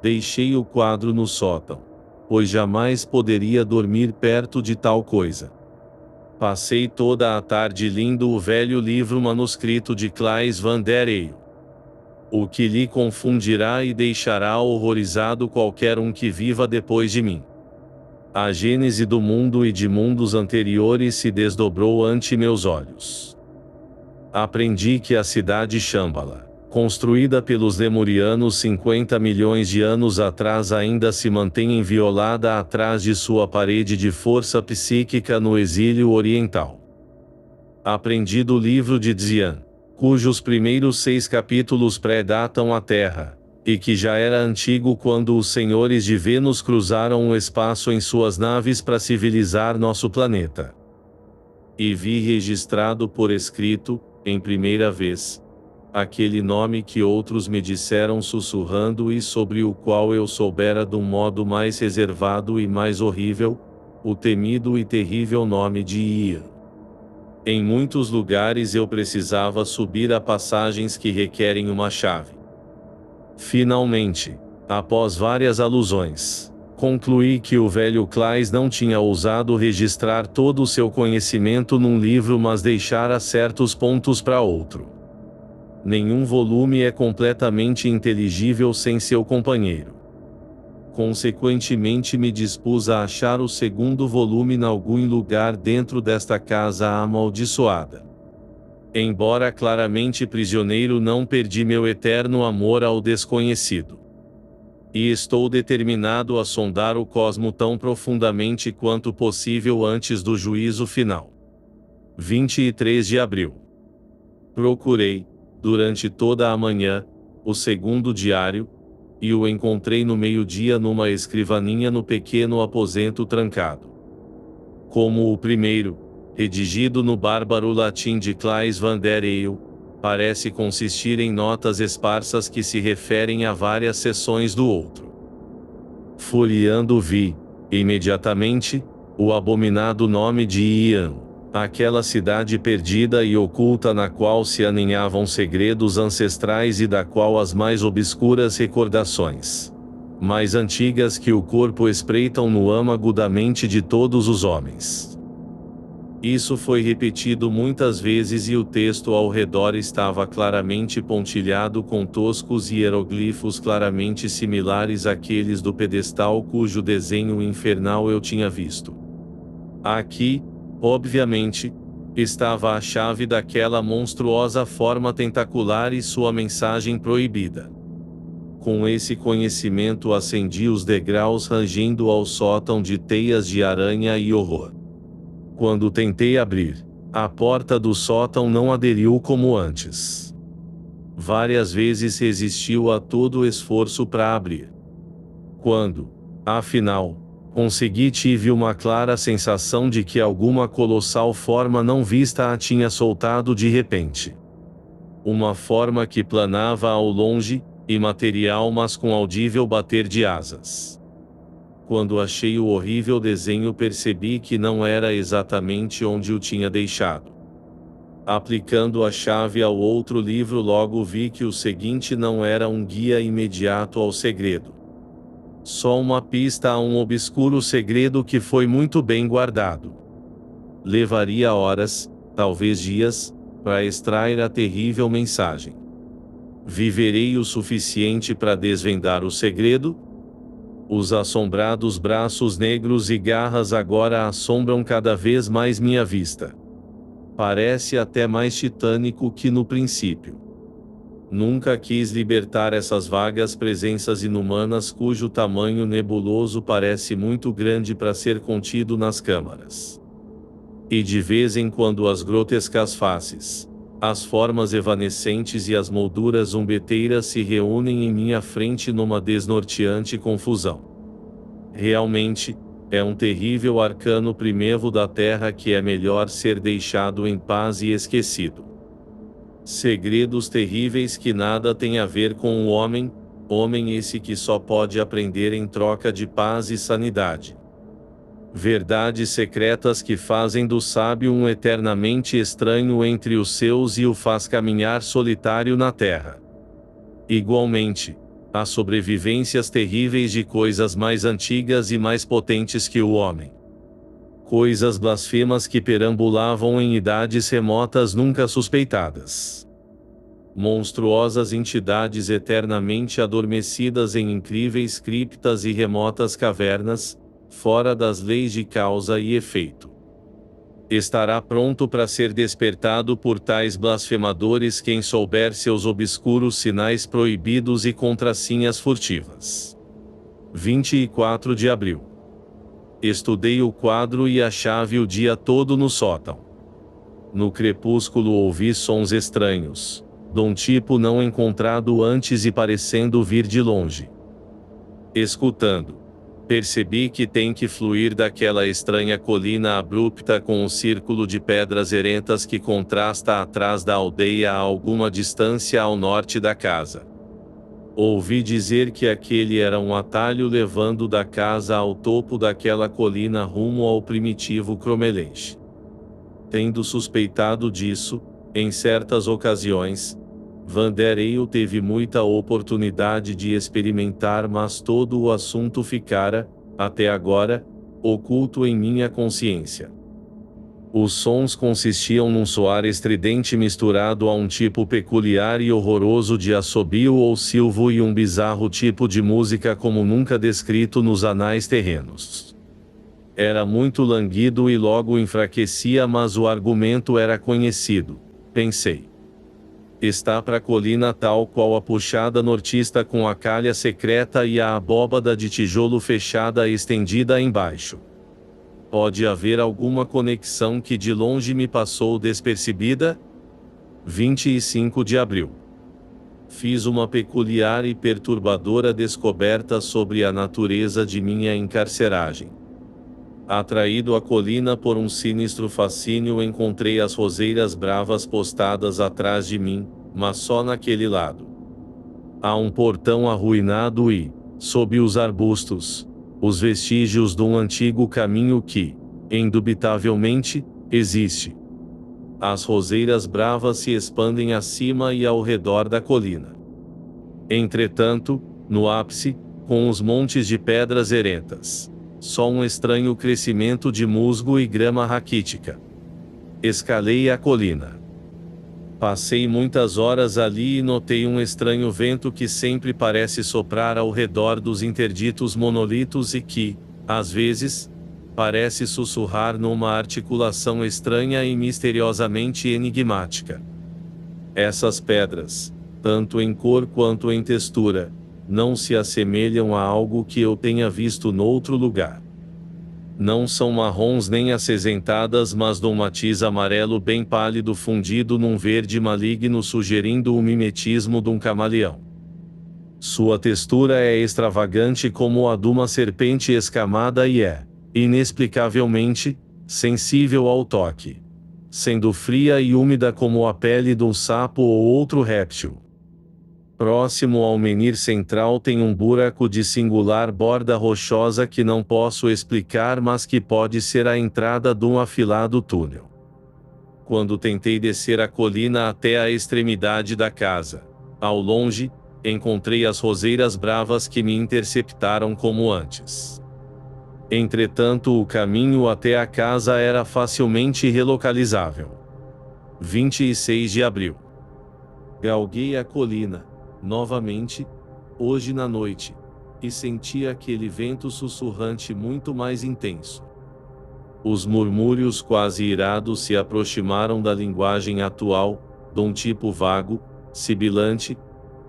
[SPEAKER 1] Deixei o quadro no sótão, pois jamais poderia dormir perto de tal coisa. Passei toda a tarde lendo o velho livro manuscrito de Claes van der Eyck. O que lhe confundirá e deixará horrorizado qualquer um que viva depois de mim. A gênese do mundo e de mundos anteriores se desdobrou ante meus olhos. Aprendi que a cidade Shambhala, construída pelos lemurianos 50 milhões de anos atrás, ainda se mantém inviolada atrás de sua parede de força psíquica no exílio oriental. Aprendi do livro de Dzyan, cujos primeiros 6 capítulos pré-datam a Terra, e que já era antigo quando os senhores de Vênus cruzaram o espaço em suas naves para civilizar nosso planeta. E vi registrado por escrito, em primeira vez, aquele nome que outros me disseram sussurrando e sobre o qual eu soubera de um modo mais reservado e mais horrível, o temido e terrível nome de Ian. Em muitos lugares eu precisava subir a passagens que requerem uma chave. Finalmente, após várias alusões, concluí que o velho Claes não tinha ousado registrar todo o seu conhecimento num livro, mas deixara certos pontos para outro. Nenhum volume é completamente inteligível sem seu companheiro. Consequentemente, me dispus a achar o segundo volume em algum lugar dentro desta casa amaldiçoada. Embora claramente prisioneiro, não perdi meu eterno amor ao desconhecido. E estou determinado a sondar o cosmo tão profundamente quanto possível antes do juízo final. 23 de abril. Procurei, durante toda a manhã, o segundo diário, e o encontrei no meio-dia numa escrivaninha no pequeno aposento trancado. Como o primeiro, redigido no bárbaro latim de Claes van der Eyl, parece consistir em notas esparsas que se referem a várias seções do outro. Folheando vi, imediatamente, o abominado nome de Ian, aquela cidade perdida e oculta na qual se aninhavam segredos ancestrais e da qual as mais obscuras recordações, mais antigas que o corpo, espreitam no âmago da mente de todos os homens. Isso foi repetido muitas vezes e o texto ao redor estava claramente pontilhado com toscos hieroglifos claramente similares àqueles do pedestal cujo desenho infernal eu tinha visto. Aqui, obviamente, estava a chave daquela monstruosa forma tentacular e sua mensagem proibida. Com esse conhecimento ascendi os degraus rangindo ao sótão de teias de aranha e horror. Quando tentei abrir, a porta do sótão não aderiu como antes. Várias vezes resistiu a todo esforço para abrir. Quando, afinal, consegui, tive uma clara sensação de que alguma colossal forma não vista a tinha soltado de repente. Uma forma que planava ao longe, imaterial mas com audível bater de asas. Quando achei o horrível desenho, percebi que não era exatamente onde o tinha deixado. Aplicando a chave ao outro livro, logo vi que o seguinte não era um guia imediato ao segredo. Só uma pista a um obscuro segredo que foi muito bem guardado. Levaria horas, talvez dias, para extrair a terrível mensagem. Viverei o suficiente para desvendar o segredo? Os assombrados braços negros e garras agora assombram cada vez mais minha vista. Parece até mais titânico que no princípio. Nunca quis libertar essas vagas presenças inumanas cujo tamanho nebuloso parece muito grande para ser contido nas câmaras. E de vez em quando as grotescas faces, as formas evanescentes e as molduras zombeteiras se reúnem em minha frente numa desnorteante confusão. Realmente, é um terrível arcano primevo da Terra que é melhor ser deixado em paz e esquecido. Segredos terríveis que nada têm a ver com o homem, homem esse que só pode aprender em troca de paz e sanidade. Verdades secretas que fazem do sábio um eternamente estranho entre os seus e o faz caminhar solitário na terra. Igualmente, há sobrevivências terríveis de coisas mais antigas e mais potentes que o homem. Coisas blasfemas que perambulavam em idades remotas nunca suspeitadas. Monstruosas entidades eternamente adormecidas em incríveis criptas e remotas cavernas, fora das leis de causa e efeito. Estará pronto para ser despertado por tais blasfemadores quem souber seus obscuros sinais proibidos e contrassenhas furtivas. 24 de abril. Estudei o quadro e a chave o dia todo no sótão. No crepúsculo ouvi sons estranhos, de um tipo não encontrado antes e parecendo vir de longe. Escutando, percebi que tem que fluir daquela estranha colina abrupta com um círculo de pedras erentas que contrasta atrás da aldeia a alguma distância ao norte da casa. Ouvi dizer que aquele era um atalho levando da casa ao topo daquela colina rumo ao primitivo Cromelenche. Tendo suspeitado disso, em certas ocasiões, Van der Eyl teve muita oportunidade de experimentar, mas todo o assunto ficara, até agora, oculto em minha consciência. Os sons consistiam num soar estridente misturado a um tipo peculiar e horroroso de assobio ou silvo e um bizarro tipo de música como nunca descrito nos anais terrenos. Era muito languido e logo enfraquecia, mas o argumento era conhecido, pensei. Está para a colina tal qual a puxada nortista com a calha secreta e a abóbada de tijolo fechada estendida embaixo. Pode haver alguma conexão que de longe me passou despercebida? 25 de abril. Fiz uma peculiar e perturbadora descoberta sobre a natureza de minha encarceragem. Atraído à colina por um sinistro fascínio, encontrei as roseiras bravas postadas atrás de mim, mas só naquele lado. Há um portão arruinado e, sob os arbustos, os vestígios de um antigo caminho que, indubitavelmente, existe. As roseiras bravas se expandem acima e ao redor da colina. Entretanto, no ápice, com os montes de pedras erentas, só um estranho crescimento de musgo e grama raquítica. Escalei a colina. Passei muitas horas ali e notei um estranho vento que sempre parece soprar ao redor dos interditos monolitos e que, às vezes, parece sussurrar numa articulação estranha e misteriosamente enigmática. Essas pedras, tanto em cor quanto em textura, não se assemelham a algo que eu tenha visto noutro lugar. Não são marrons nem acinzentadas, mas de um matiz amarelo bem pálido fundido num verde maligno, sugerindo o mimetismo de um camaleão. Sua textura é extravagante como a de uma serpente escamada e é, inexplicavelmente, sensível ao toque, sendo fria e úmida como a pele de um sapo ou outro réptil. Próximo ao menir central tem um buraco de singular borda rochosa que não posso explicar, mas que pode ser a entrada de um afilado túnel. Quando tentei descer a colina até a extremidade da casa, ao longe, encontrei as roseiras bravas que me interceptaram como antes. Entretanto, o caminho até a casa era facilmente relocalizável. 26 de abril. Galguei a colina novamente, hoje na noite, e senti aquele vento sussurrante muito mais intenso. Os murmúrios quase irados se aproximaram da linguagem atual, de um tipo vago, sibilante,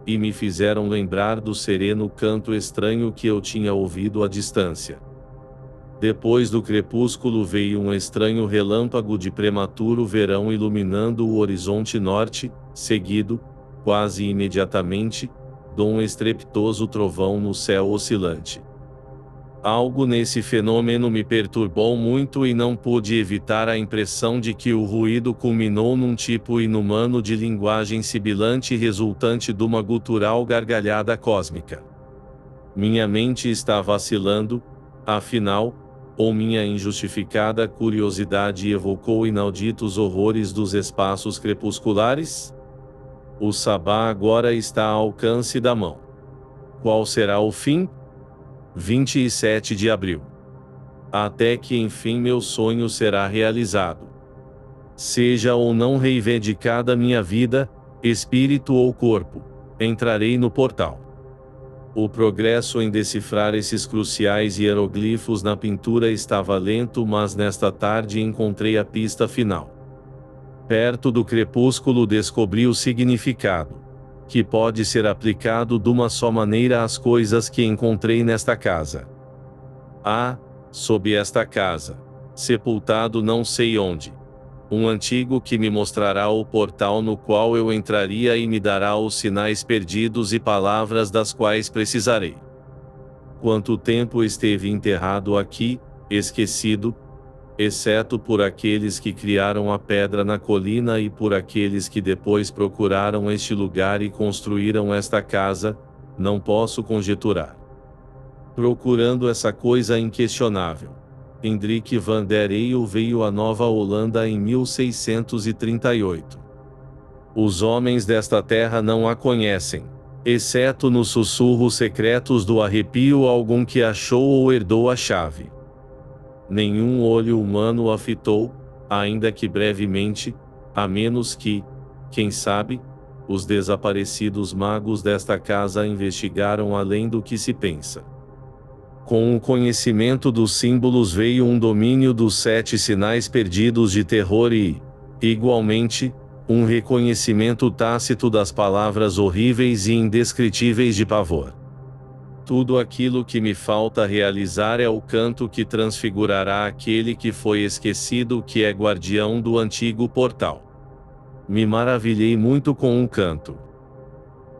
[SPEAKER 1] e me fizeram lembrar do sereno canto estranho que eu tinha ouvido à distância. Depois do crepúsculo veio um estranho relâmpago de prematuro verão iluminando o horizonte norte, seguido, quase imediatamente, de um estrepitoso trovão no céu oscilante. Algo nesse fenômeno me perturbou muito e não pude evitar a impressão de que o ruído culminou num tipo inumano de linguagem sibilante resultante de uma gutural gargalhada cósmica. Minha mente está vacilando, afinal, ou minha injustificada curiosidade evocou inauditos horrores dos espaços crepusculares? O sabá agora está ao alcance da mão. Qual será o fim? 27 de abril. Até que enfim meu sonho será realizado. Seja ou não reivindicada minha vida, espírito ou corpo, entrarei no portal. O progresso em decifrar esses cruciais hieroglifos na pintura estava lento, mas nesta tarde encontrei a pista final. Perto do crepúsculo descobri o significado, que pode ser aplicado de uma só maneira às coisas que encontrei nesta casa. Sob esta casa, sepultado não sei onde, um antigo que me mostrará o portal no qual eu entraria e me dará os sinais perdidos e palavras das quais precisarei. Quanto tempo esteve enterrado aqui, esquecido, exceto por aqueles que criaram a pedra na colina e por aqueles que depois procuraram este lugar e construíram esta casa, não posso conjecturar. Procurando essa coisa inquestionável, Hendrik van der Eyl veio à Nova Holanda em 1638. Os homens desta terra não a conhecem, exceto nos sussurros secretos do arrepio algum que achou ou herdou a chave. Nenhum olho humano a fitou, ainda que brevemente, a menos que, quem sabe, os desaparecidos magos desta casa investigaram além do que se pensa. Com o conhecimento dos símbolos veio um domínio dos 7 sinais perdidos de terror e, igualmente, um reconhecimento tácito das palavras horríveis e indescritíveis de pavor. Tudo aquilo que me falta realizar é o canto que transfigurará aquele que foi esquecido, que é guardião do antigo portal. Me maravilhei muito com o canto.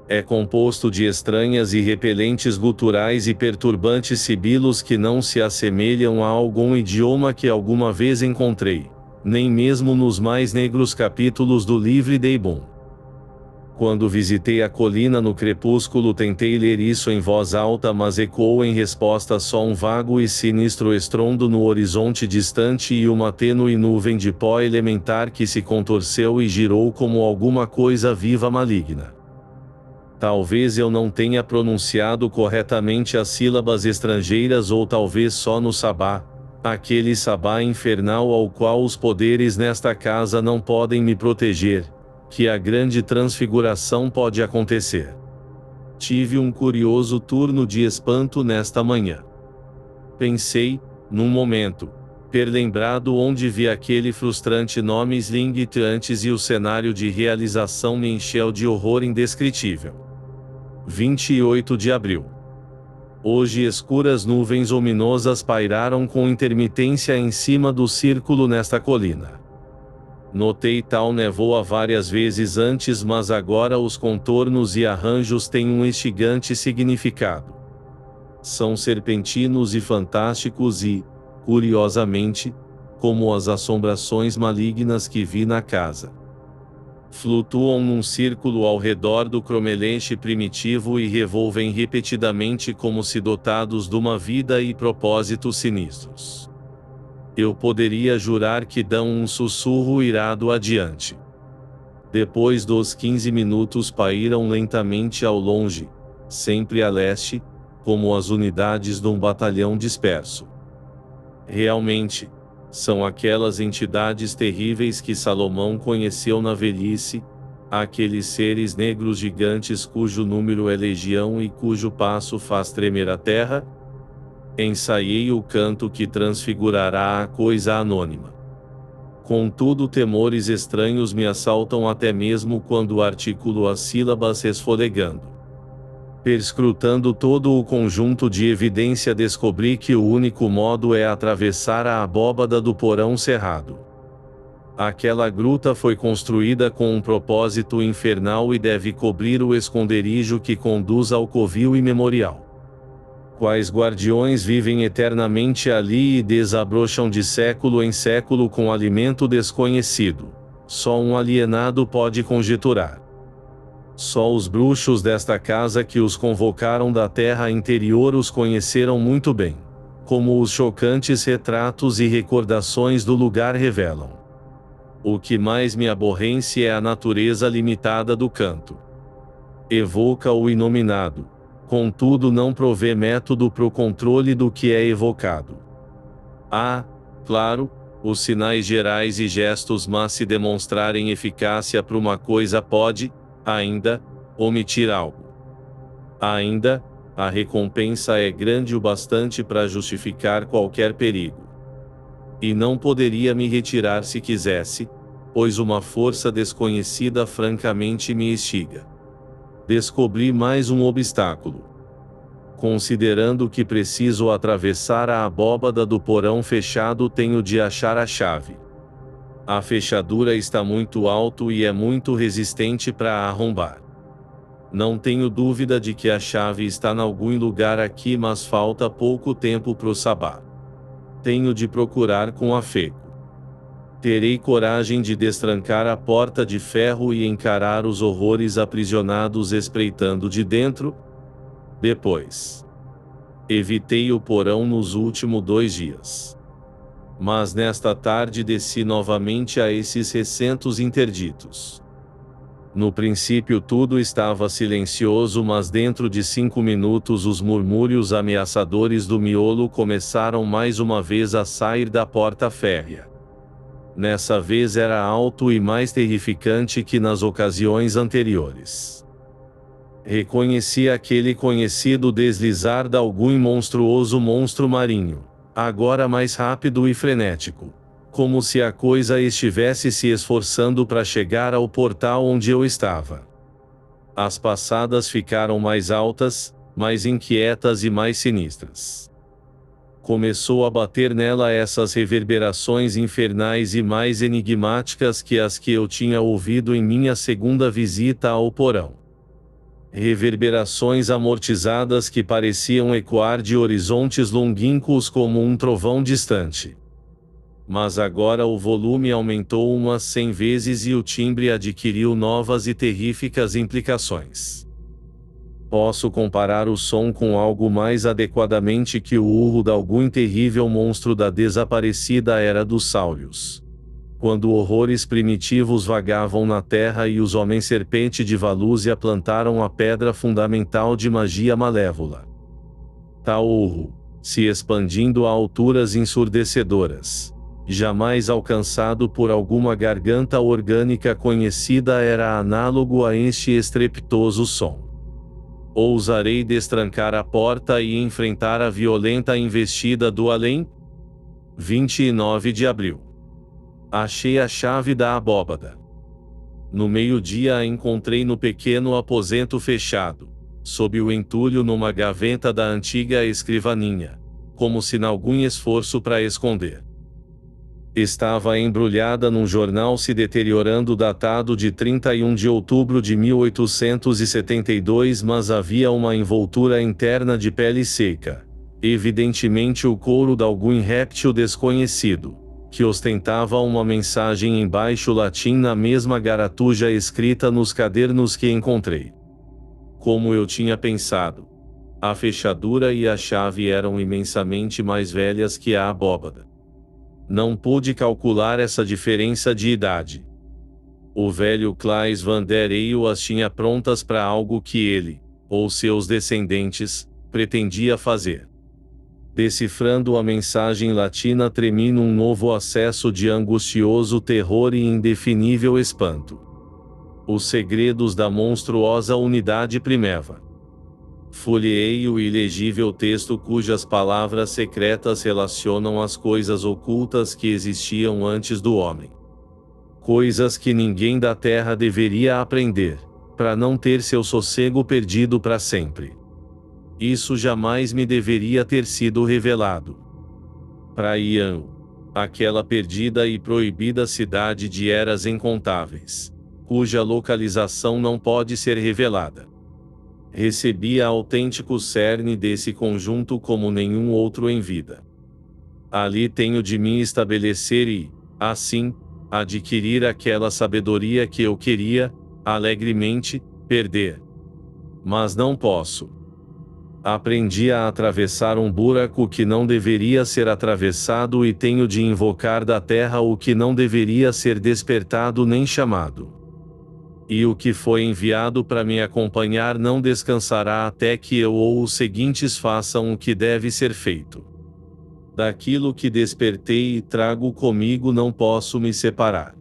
[SPEAKER 1] É composto de estranhas e repelentes guturais e perturbantes sibilos que não se assemelham a algum idioma que alguma vez encontrei, nem mesmo nos mais negros capítulos do livre Deibon. Quando visitei a colina no crepúsculo tentei ler isso em voz alta, mas ecoou em resposta só um vago e sinistro estrondo no horizonte distante e uma tênue nuvem de pó elementar que se contorceu e girou como alguma coisa viva maligna. Talvez eu não tenha pronunciado corretamente as sílabas estrangeiras, ou talvez só no sabá, aquele sabá infernal ao qual os poderes nesta casa não podem me proteger, que a grande transfiguração pode acontecer. Tive um curioso turno de espanto nesta manhã. Pensei, num momento, perlembrado onde vi aquele frustrante nome Slingit antes, e o cenário de realização me encheu de horror indescritível. 28 de abril. Hoje escuras nuvens ominosas pairaram com intermitência em cima do círculo nesta colina. Notei tal névoa várias vezes antes, mas agora os contornos e arranjos têm um instigante significado. São serpentinos e fantásticos e, curiosamente, como as assombrações malignas que vi na casa. Flutuam num círculo ao redor do cromelente primitivo e revolvem repetidamente como se dotados de uma vida e propósitos sinistros. Eu poderia jurar que dão um sussurro irado adiante. Depois dos 15 minutos pairam lentamente ao longe, sempre a leste, como as unidades de um batalhão disperso. Realmente, são aquelas entidades terríveis que Salomão conheceu na velhice, aqueles seres negros gigantes cujo número é legião e cujo passo faz tremer a terra? Ensaiei o canto que transfigurará a coisa anônima. Contudo, temores estranhos me assaltam até mesmo quando articulo as sílabas resfolegando. Perscrutando todo o conjunto de evidência, descobri que o único modo é atravessar a abóbada do porão cerrado. Aquela gruta foi construída com um propósito infernal e deve cobrir o esconderijo que conduz ao covil imemorial. Quais guardiões vivem eternamente ali e desabrocham de século em século com alimento desconhecido, só um alienado pode conjecturar. Só os bruxos desta casa que os convocaram da terra interior os conheceram muito bem, como os chocantes retratos e recordações do lugar revelam. O que mais me aborrece é a natureza limitada do canto. Evoca o inominado, contudo não provê método para o controle do que é evocado. Claro, os sinais gerais e gestos, mas se demonstrarem eficácia para uma coisa pode, ainda, omitir algo. Ainda, A recompensa é grande o bastante para justificar qualquer perigo. E não poderia me retirar se quisesse, pois uma força desconhecida francamente me instiga. Descobri mais um obstáculo. Considerando que preciso atravessar a abóbada do porão fechado, tenho de achar a chave. A fechadura está muito alto e é muito resistente para arrombar. Não tenho dúvida de que a chave está em algum lugar aqui, mas falta pouco tempo pro sabá. Tenho de procurar com afinco. Terei coragem de destrancar a porta de ferro e encarar os horrores aprisionados espreitando de dentro? Depois. Evitei o porão nos últimos 2 dias. Mas nesta tarde desci novamente a esses recentos interditos. No princípio tudo estava silencioso, mas dentro de 5 minutos os murmúrios ameaçadores do miolo começaram mais uma vez a sair da porta férrea. Nessa vez era alto e mais terrificante que nas ocasiões anteriores. Reconheci aquele conhecido deslizar de algum monstruoso monstro marinho, agora mais rápido e frenético. Como se a coisa estivesse se esforçando para chegar ao portal onde eu estava. As passadas ficaram mais altas, mais inquietas e mais sinistras. Começou a bater nela essas reverberações infernais e mais enigmáticas que as que eu tinha ouvido em minha segunda visita ao porão. Reverberações amortizadas que pareciam ecoar de horizontes longínquos como um trovão distante. Mas agora o volume aumentou umas 100 vezes e o timbre adquiriu novas e terríficas implicações. Posso comparar o som com algo mais adequadamente que o urro de algum terrível monstro da desaparecida era dos Sáurios. Quando horrores primitivos vagavam na terra e os homens-serpente de Valúzia plantaram a pedra fundamental de magia malévola. Tal urro, se expandindo a alturas ensurdecedoras, jamais alcançado por alguma garganta orgânica conhecida, era análogo a este estrepitoso som. Ousarei destrancar a porta e enfrentar a violenta investida do além? 29 de abril. Achei a chave da abóbada. No meio-dia a encontrei no pequeno aposento fechado, sob o entulho numa gaveta da antiga escrivaninha, como se em algum esforço para esconder. Estava embrulhada num jornal se deteriorando datado de 31 de outubro de 1872, mas havia uma envoltura interna de pele seca, evidentemente o couro de algum réptil desconhecido, que ostentava uma mensagem em baixo latim na mesma garatuja escrita nos cadernos que encontrei. Como eu tinha pensado, a fechadura e a chave eram imensamente mais velhas que a abóbada. Não pude calcular essa diferença de idade. O velho Claes van der Eyck as tinha prontas para algo que ele, ou seus descendentes, pretendia fazer. Decifrando a mensagem latina, tremi num novo acesso de angustioso terror e indefinível espanto. Os segredos da monstruosa unidade primeva. Folheei o ilegível texto cujas palavras secretas relacionam as coisas ocultas que existiam antes do homem. Coisas que ninguém da terra deveria aprender, para não ter seu sossego perdido para sempre. Isso jamais me deveria ter sido revelado. Para Ian, aquela perdida e proibida cidade de eras incontáveis, cuja localização não pode ser revelada. Recebia autêntico cerne desse conjunto como nenhum outro em vida. Ali tenho de me estabelecer e, assim, adquirir aquela sabedoria que eu queria, alegremente, perder. Mas não posso. Aprendi a atravessar um buraco que não deveria ser atravessado e tenho de invocar da terra o que não deveria ser despertado nem chamado. E o que foi enviado para me acompanhar não descansará até que eu ou os seguintes façam o que deve ser feito. Daquilo que despertei e trago comigo não posso me separar.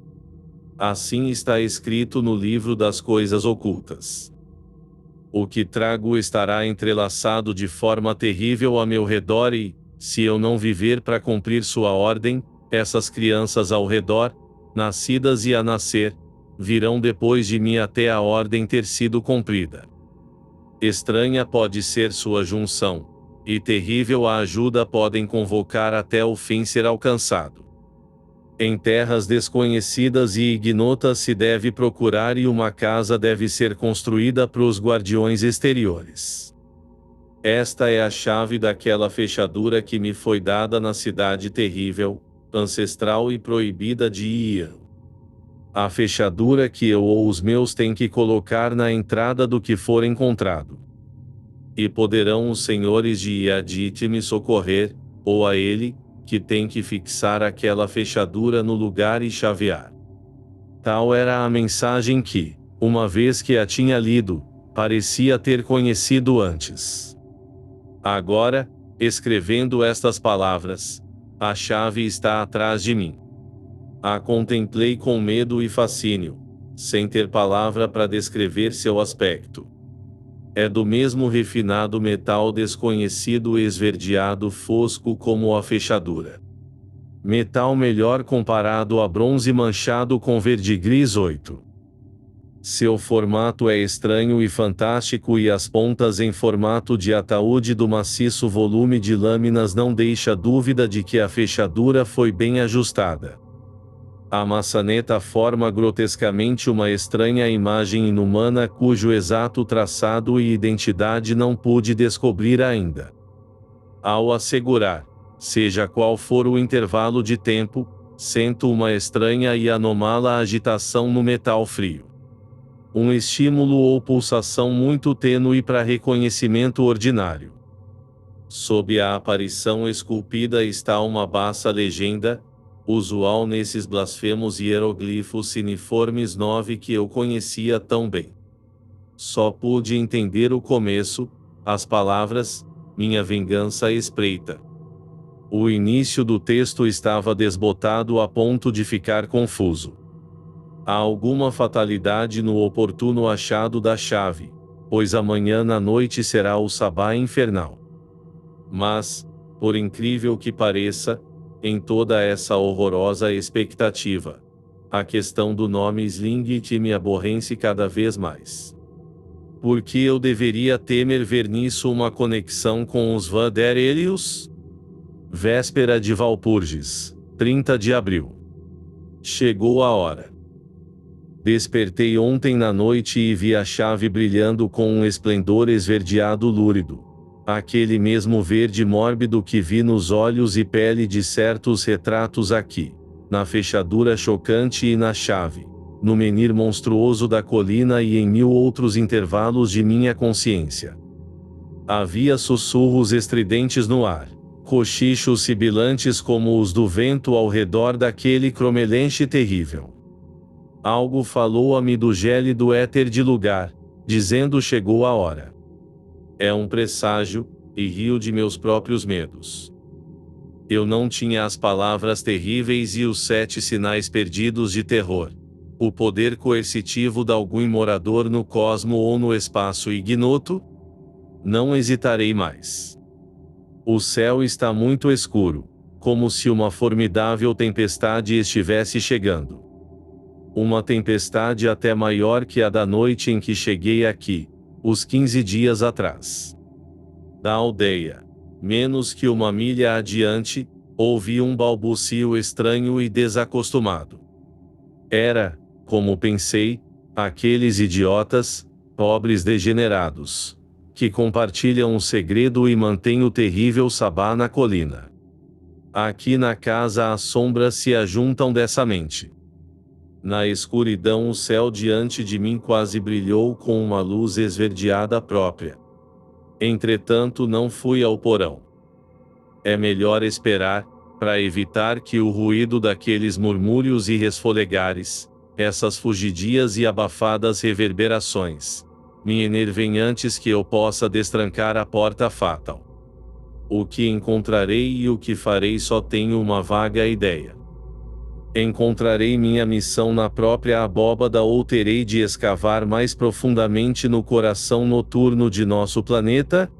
[SPEAKER 1] Assim está escrito no livro das coisas ocultas. O que trago estará entrelaçado de forma terrível a meu redor e, se eu não viver para cumprir sua ordem, essas crianças ao redor, nascidas e a nascer, virão depois de mim até a ordem ter sido cumprida. Estranha pode ser sua junção, e terrível a ajuda podem convocar até o fim ser alcançado. Em terras desconhecidas e ignotas se deve procurar e uma casa deve ser construída para os guardiões exteriores. Esta é a chave daquela fechadura que me foi dada na cidade terrível, ancestral e proibida de Ian. A fechadura que eu ou os meus têm que colocar na entrada do que for encontrado. E poderão os senhores de Iadite me socorrer, ou a ele, que tem que fixar aquela fechadura no lugar e chavear. Tal era a mensagem que, uma vez que a tinha lido, parecia ter conhecido antes. Agora, escrevendo estas palavras, a chave está atrás de mim. A contemplei com medo e fascínio, sem ter palavra para descrever seu aspecto. É do mesmo refinado metal desconhecido esverdeado fosco como a fechadura. Metal melhor comparado a bronze manchado com verde-gris 8. Seu formato é estranho e fantástico e as pontas em formato de ataúde do maciço volume de lâminas não deixa dúvida de que a fechadura foi bem ajustada. A maçaneta forma grotescamente uma estranha imagem inumana cujo exato traçado e identidade não pude descobrir ainda. Ao assegurar, seja qual for o intervalo de tempo, sinto uma estranha e anômala agitação no metal frio. Um estímulo ou pulsação muito tênue para reconhecimento ordinário. Sob a aparição esculpida está uma baixa legenda, usual nesses blasfemos hieroglifos siniformes 9 que eu conhecia tão bem. Só pude entender o começo, as palavras, minha vingança espreita. O início do texto estava desbotado a ponto de ficar confuso. Há alguma fatalidade no oportuno achado da chave, pois amanhã na noite será o sabá infernal. Mas, por incrível que pareça, em toda essa horrorosa expectativa, a questão do nome Slingit me aborrece cada vez mais. Por que eu deveria temer ver nisso uma conexão com os Vanderelius? Véspera de Valpurgis, 30 de abril. Chegou a hora. Despertei ontem na noite e vi a chave brilhando com um esplendor esverdeado lúrido. Aquele mesmo verde mórbido que vi nos olhos e pele de certos retratos aqui, na fechadura chocante e na chave, no menir monstruoso da colina e em 1000 outros intervalos de minha consciência. Havia sussurros estridentes no ar, cochichos sibilantes como os do vento ao redor daquele cromelenche terrível. Algo falou-me do gélido éter de lugar, dizendo chegou a hora. É um presságio, e rio de meus próprios medos. Eu não tinha as palavras terríveis e os 7 sinais perdidos de terror. O poder coercitivo de algum morador no cosmo ou no espaço ignoto? Não hesitarei mais. O céu está muito escuro, como se uma formidável tempestade estivesse chegando. Uma tempestade até maior que a da noite em que cheguei aqui, os 15 dias atrás. Da aldeia, menos que 1 milha adiante, ouvi um balbucio estranho e desacostumado. Era, como pensei, aqueles idiotas, pobres degenerados, que compartilham um segredo e mantêm o terrível sabá na colina. Aqui na casa as sombras se ajuntam densamente. Na escuridão o céu diante de mim quase brilhou com uma luz esverdeada própria. Entretanto não fui ao porão. É melhor esperar, para evitar que o ruído daqueles murmúrios e resfolegares, essas fugidias e abafadas reverberações, me enervem antes que eu possa destrancar a porta fatal. O que encontrarei e o que farei só tenho uma vaga ideia. Encontrarei minha missão na própria abóbada ou terei de escavar mais profundamente no coração noturno de nosso planeta?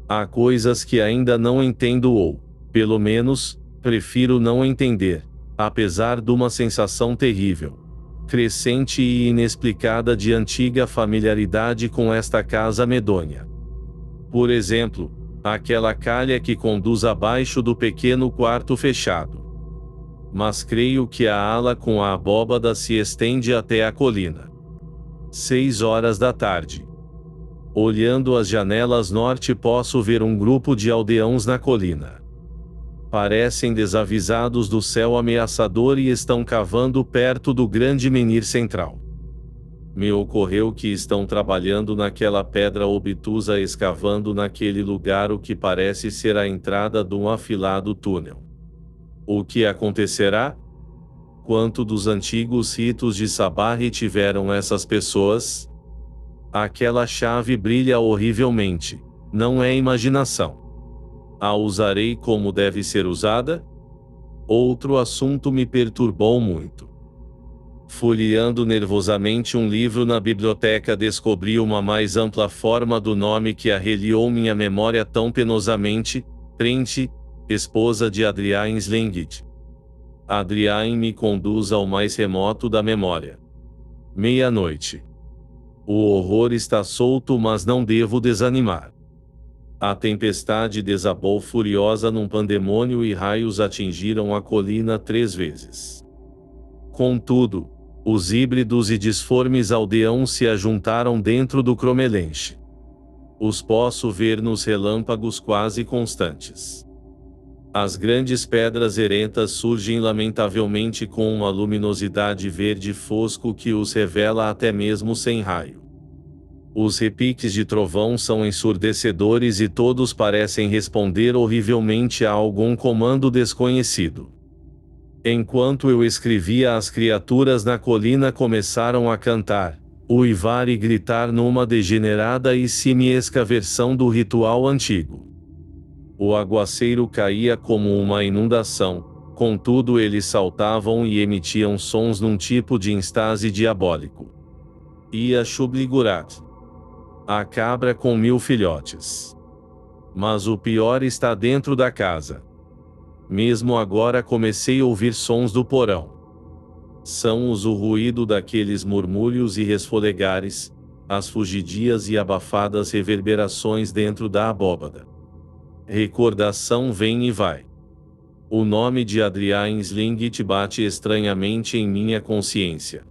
[SPEAKER 1] Há coisas que ainda não entendo ou, pelo menos, prefiro não entender, apesar de uma sensação terrível, crescente e inexplicada de antiga familiaridade com esta casa medonha. Por exemplo, aquela calha que conduz abaixo do pequeno quarto fechado. Mas creio que a ala com a abóbada se estende até a colina. 6 horas da tarde. Olhando as janelas norte posso ver um grupo de aldeãos na colina. Parecem desavisados do céu ameaçador e estão cavando perto do grande menhir central. Me ocorreu que estão trabalhando naquela pedra obtusa escavando naquele lugar o que parece ser a entrada de um afilado túnel. O que acontecerá? Quanto dos antigos ritos de Sabá retiveram essas pessoas? Aquela chave brilha horrivelmente, não é imaginação. A usarei como deve ser usada? Outro assunto me perturbou muito. Folheando nervosamente um livro na biblioteca descobri uma mais ampla forma do nome que arreliou minha memória tão penosamente, Trent, esposa de Adriaan Slingit. Adriaan me conduz ao mais remoto da memória. Meia-noite. O horror está solto, mas não devo desanimar. A tempestade desabou furiosa num pandemônio e raios atingiram a colina 3 vezes. Contudo, os híbridos e disformes aldeãos se ajuntaram dentro do cromelenche. Os posso ver nos relâmpagos quase constantes. As grandes pedras erentas surgem lamentavelmente com uma luminosidade verde fosco que os revela até mesmo sem raio. Os repiques de trovão são ensurdecedores e todos parecem responder horrivelmente a algum comando desconhecido. Enquanto eu escrevia, as criaturas na colina começaram a cantar, uivar e gritar numa degenerada e simiesca versão do ritual antigo. O aguaceiro caía como uma inundação, contudo eles saltavam e emitiam sons num tipo de êxtase diabólico. Ia Shub-Ligurat. A cabra com 1000 filhotes. Mas o pior está dentro da casa. Mesmo agora comecei a ouvir sons do porão. São o ruído daqueles murmúrios e resfolegares, as fugidias e abafadas reverberações dentro da abóbada. Recordação vem e vai. O nome de Adriaan Slingit bate estranhamente em minha consciência.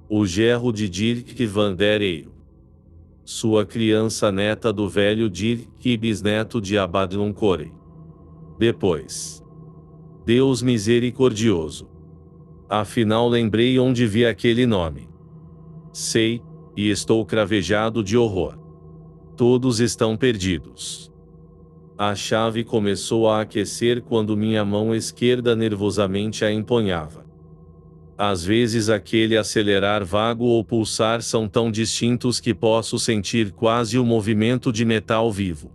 [SPEAKER 1] O gerro de Dirk van der Eyck. Sua criança neta do velho Dirk e bisneto de Abadlon Corey. Depois. Deus misericordioso. Afinal lembrei onde vi aquele nome. Sei, e estou cravejado de horror. Todos estão perdidos. A chave começou a aquecer quando minha mão esquerda nervosamente a empunhava. Às vezes aquele acelerar vago ou pulsar são tão distintos que posso sentir quase o movimento de metal vivo.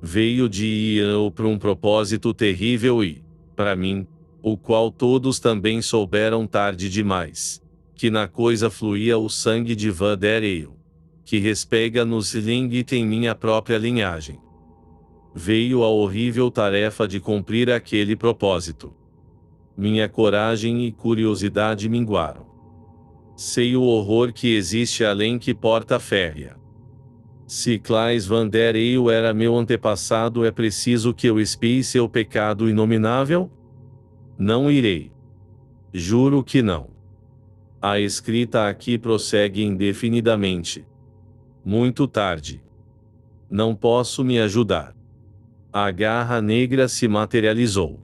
[SPEAKER 1] Veio de Ian para um propósito terrível e, para mim, o qual todos também souberam tarde demais, que na coisa fluía o sangue de Van der Eyck, que respega nos Slingit em minha própria linhagem. Veio a horrível tarefa de cumprir aquele propósito. Minha coragem e curiosidade minguaram. Sei o horror que existe além que porta férrea. Se Claes van der Eyck era meu antepassado, é preciso que eu expie seu pecado inominável? Não irei. Juro que não. A escrita aqui prossegue indefinidamente. Muito tarde. Não posso me ajudar. A garra negra se materializou.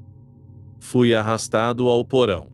[SPEAKER 1] Fui arrastado ao porão.